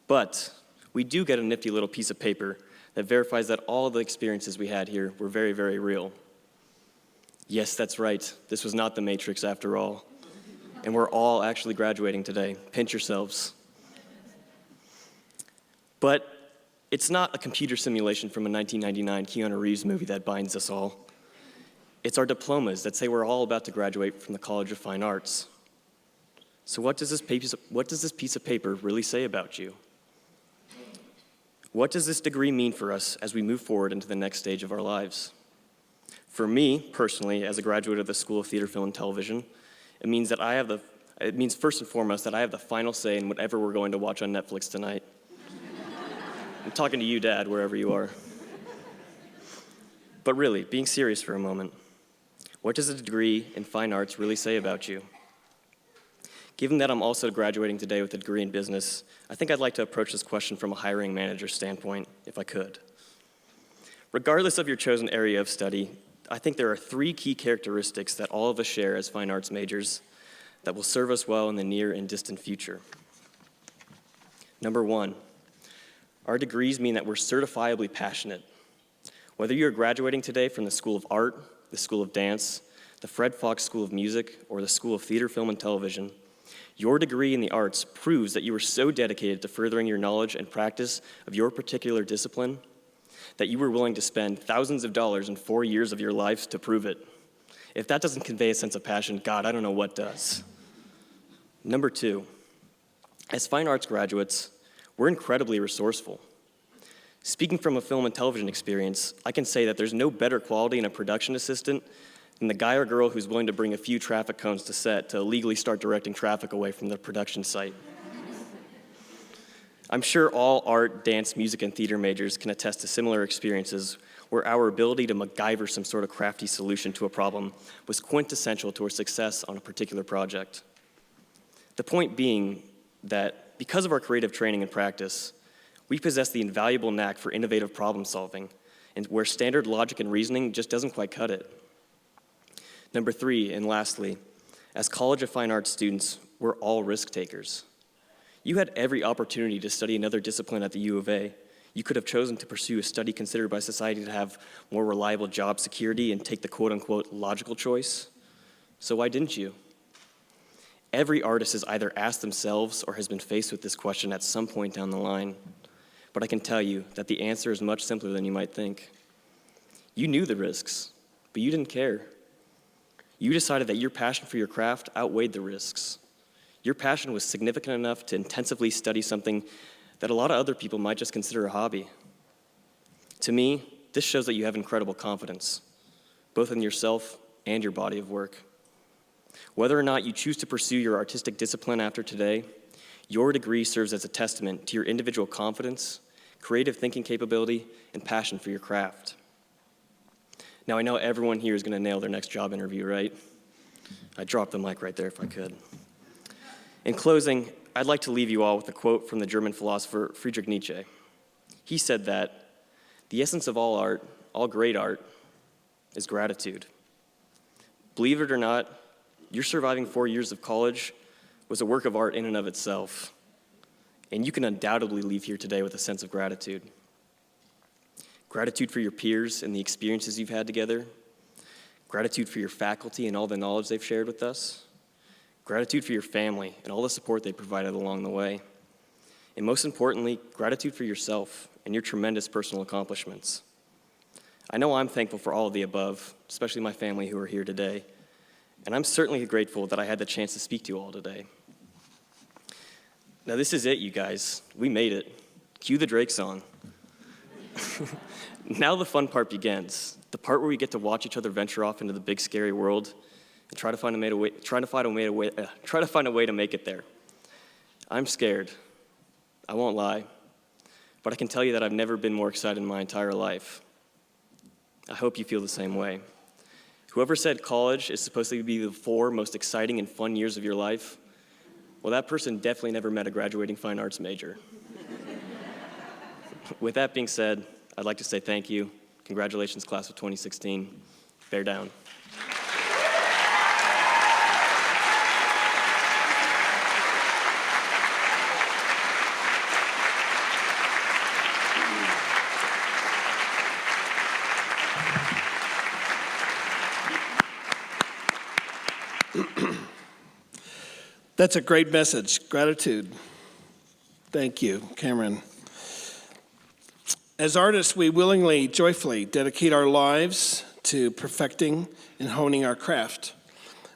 J: But we do get a nifty little piece of paper that verifies that all of the experiences we had here were very, very real. Yes, that's right. This was not the Matrix after all. And we're all actually graduating today. Pinch yourselves. But it's not a computer simulation from a 1999 Keanu Reeves movie that binds us all. It's our diplomas that say we're all about to graduate from the College of Fine Arts. So what does this piece of paper really say about you? What does this degree mean for us as we move forward into the next stage of our lives? For me, personally, as a graduate of the School of Theater, Film, and Television, it means first and foremost that I have the final say in whatever we're going to watch on Netflix tonight. I'm talking to you, Dad, wherever you are. But really, being serious for a moment, what does a degree in fine arts really say about you? Given that I'm also graduating today with a degree in business, I think I'd like to approach this question from a hiring manager's standpoint, if I could. Regardless of your chosen area of study, I think there are 3 key characteristics that all of us share as fine arts majors that will serve us well in the near and distant future. Number 1, our degrees mean that we're certifiably passionate. Whether you're graduating today from the School of Art, the School of Dance, the Fred Fox School of Music, or the School of Theater, Film, and Television, your degree in the arts proves that you are so dedicated to furthering your knowledge and practice of your particular discipline that you were willing to spend thousands of dollars in 4 years of your life to prove it. If that doesn't convey a sense of passion, God, I don't know what does. Number 2, as fine arts graduates, we're incredibly resourceful. Speaking from a film and television experience, I can say that there's no better quality in a production assistant than the guy or girl who's willing to bring a few traffic cones to set to illegally start directing traffic away from the production site. I'm sure all art, dance, music, and theater majors can attest to similar experiences where our ability to MacGyver some sort of crafty solution to a problem was quintessential to our success on a particular project. The point being that because of our creative training and practice, we possess the invaluable knack for innovative problem solving, and where standard logic and reasoning just doesn't quite cut it. Number 3, and lastly, as College of Fine Arts students, we're all risk takers. You had every opportunity to study another discipline at the U of A. You could have chosen to pursue a study considered by society to have more reliable job security and take the quote-unquote logical choice. So why didn't you? Every artist has either asked themselves or has been faced with this question at some point down the line. But I can tell you that the answer is much simpler than you might think. You knew the risks, but you didn't care. You decided that your passion for your craft outweighed the risks. Your passion was significant enough to intensively study something that a lot of other people might just consider a hobby. To me, this shows that you have incredible confidence, both in yourself and your body of work. Whether or not you choose to pursue your artistic discipline after today, your degree serves as a testament to your individual confidence, creative thinking capability, and passion for your craft. Now, I know everyone here is going to nail their next job interview, right? I'd drop the mic right there if I could. In closing, I'd like to leave you all with a quote from the German philosopher Friedrich Nietzsche. He said that the essence of all art, all great art, is gratitude. Believe it or not, your surviving 4 years of college was a work of art in and of itself, and you can undoubtedly leave here today with a sense of gratitude. Gratitude for your peers and the experiences you've had together. Gratitude for your faculty and all the knowledge they've shared with us. Gratitude for your family and all the support they provided along the way. And most importantly, gratitude for yourself and your tremendous personal accomplishments. I know I'm thankful for all of the above, especially my family who are here today. And I'm certainly grateful that I had the chance to speak to you all today. Now this is it, you guys. We made it. Cue the Drake song. Now the fun part begins. The part where we get to watch each other venture off into the big scary world and try to find a way to make it there. I'm scared. I won't lie. But I can tell you that I've never been more excited in my entire life. I hope you feel the same way. Whoever said college is supposed to be the 4 most exciting and fun years of your life, well, that person definitely never met a graduating fine arts major. With that being said, I'd like to say thank you. Congratulations, class of 2016. Bear down.
B: That's a great message. Gratitude. Thank you, Cameron. As artists, we willingly, joyfully dedicate our lives to perfecting and honing our craft.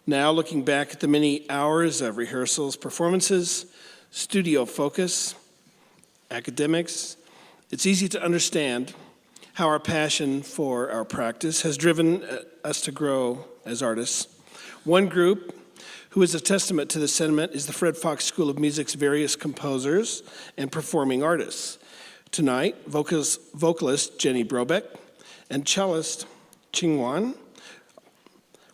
B: Now, looking back at the many hours of rehearsals, performances, studio focus, academics, it's easy to understand how our passion for our practice has driven us to grow as artists. One group who is a testament to the sentiment is the Fred Fox School of Music's various composers and performing artists. Tonight, vocalist Jenny Brobeck and cellist Ching Wan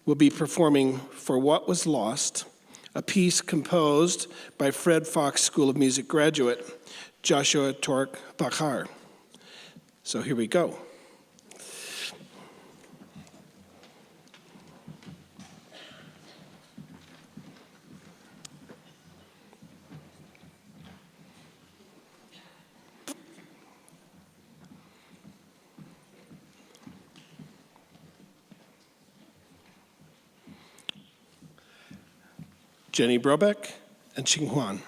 B: will be performing For What Was Lost, a piece composed by Fred Fox School of Music graduate Joshua Tork Bakar. So here we go. Jenny Brobeck and Ching Huan.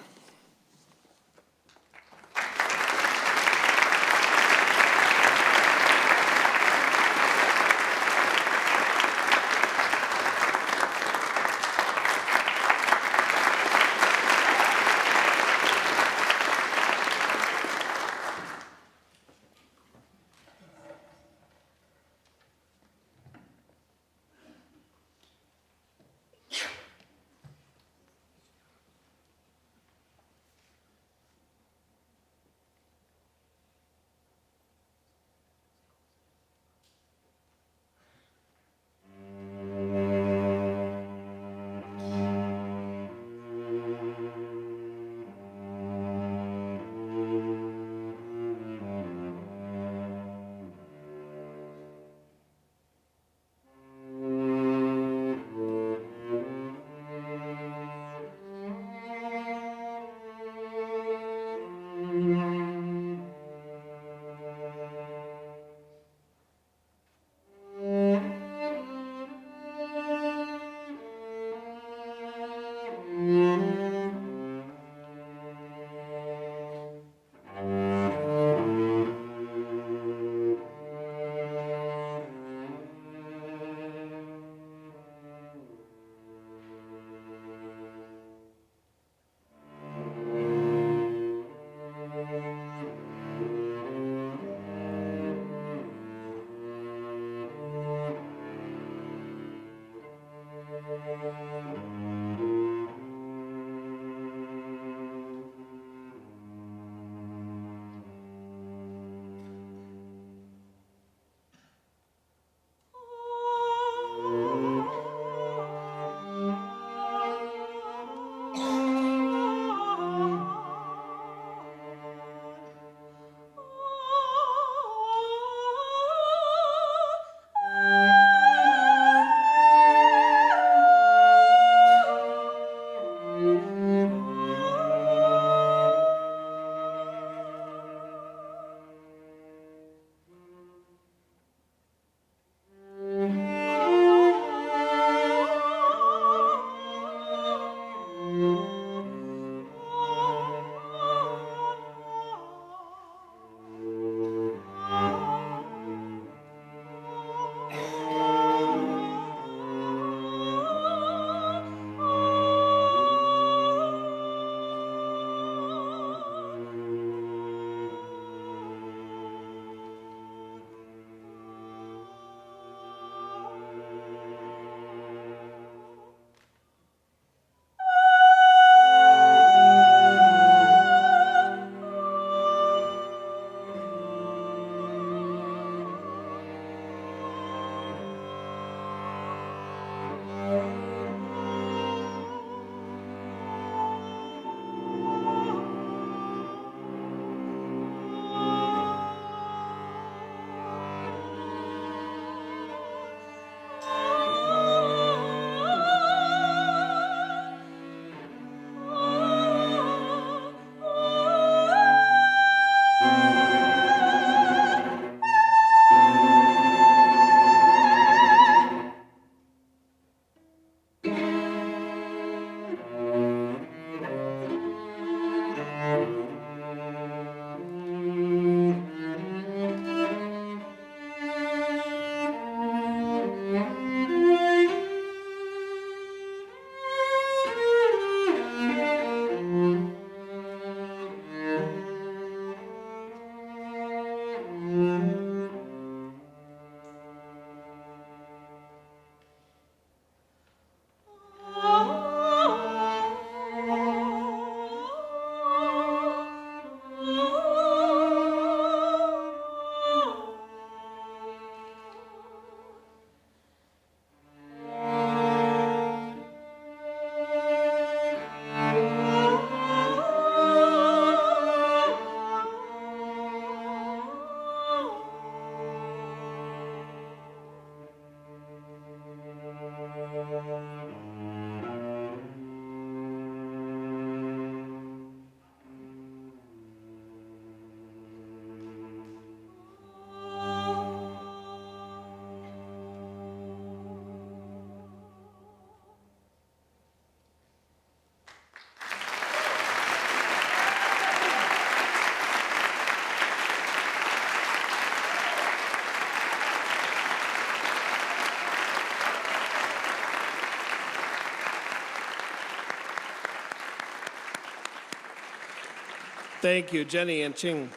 B: Thank you, Jenny and Ching.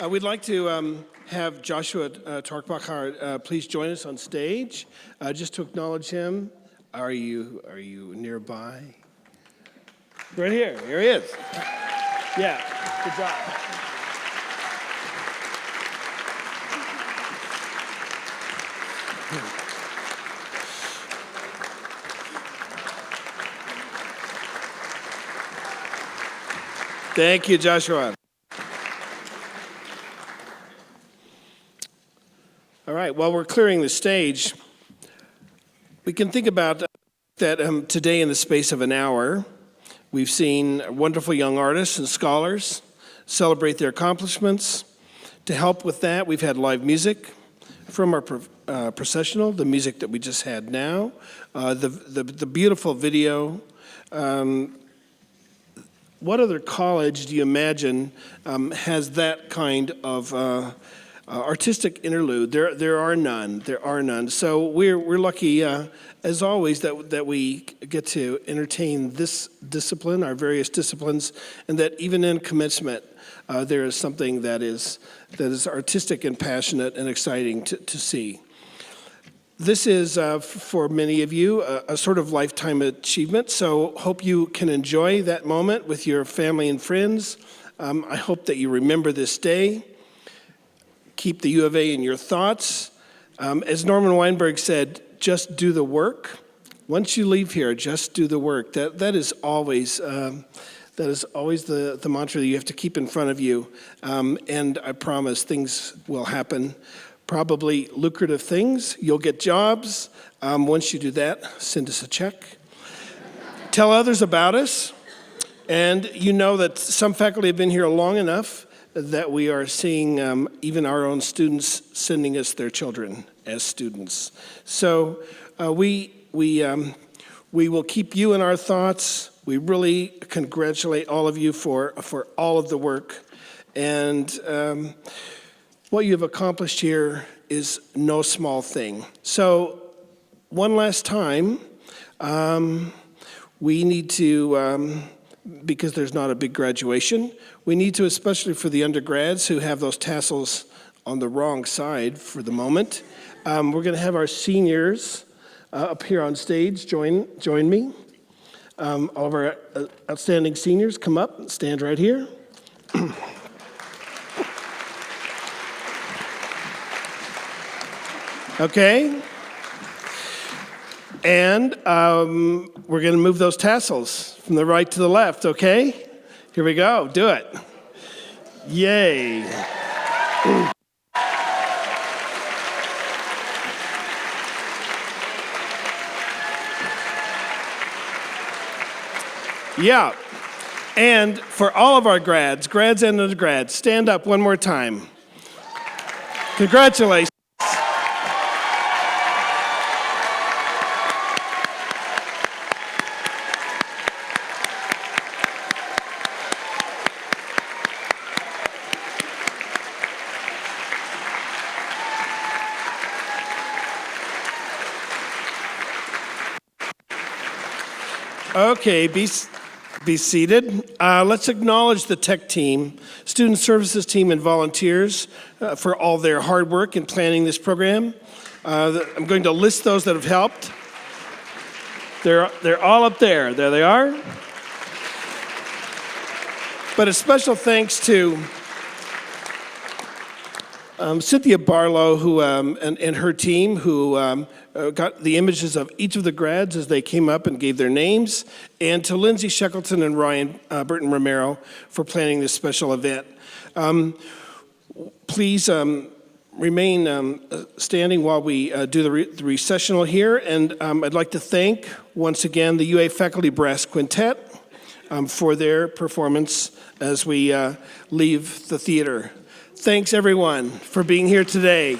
B: We'd like to have Joshua Tarkbachar please join us on stage, just to acknowledge him. Are you nearby? Right here. Here he is. Yeah. Good job. Thank you, Joshua. All right, while we're clearing the stage, we can think about that today in the space of an hour. We've seen wonderful young artists and scholars celebrate their accomplishments. To help with that, we've had live music from our processional, the music that we just had now, the beautiful video. What other college do you imagine has that kind of artistic interlude? There are none. There are none. So we're lucky, as always, that we get to entertain this discipline, our various disciplines, and that even in commencement, there is something that is artistic and passionate and exciting to see. This is, for many of you, a sort of lifetime achievement, so hope you can enjoy that moment with your family and friends. I hope that you remember this day. Keep the U of A in your thoughts. As Norman Weinberg said, just do the work. Once you leave here, just do the work. That is always the mantra that you have to keep in front of you. And I promise things will happen. Probably lucrative things. You'll get jobs. Once you do that, send us a check. Tell others about us. And you know that some faculty have been here long enough that we are seeing even our own students sending us their children as students. So we will keep you in our thoughts. We really congratulate all of you for all of the work. And what you've accomplished here is no small thing. So one last time, we need to, because there's not a big graduation, we need to, especially for the undergrads who have those tassels on the wrong side for the moment, we're going to have our seniors up here on stage join me. All of our outstanding seniors come up, stand right here. Okay, and we're going to move those tassels from the right to the left, okay? Here we go, do it. Yay. Yeah, and for all of our grads and undergrads, stand up one more time. Congratulations. Okay, be seated. Let's acknowledge the tech team, student services team, and volunteers for all their hard work in planning this program. I'm going to list those that have helped. They're all up there. There they are. But a special thanks to Cynthia Barlow, who and her team, who got the images of each of the grads as they came up and gave their names, and to Lindsay Shackleton and Ryan Burton Romero for planning this special event. Please remain standing while we do the recessional here. And I'd like to thank, once again, the UA Faculty Brass Quintet for their performance as we leave the theater. Thanks, everyone, for being here today.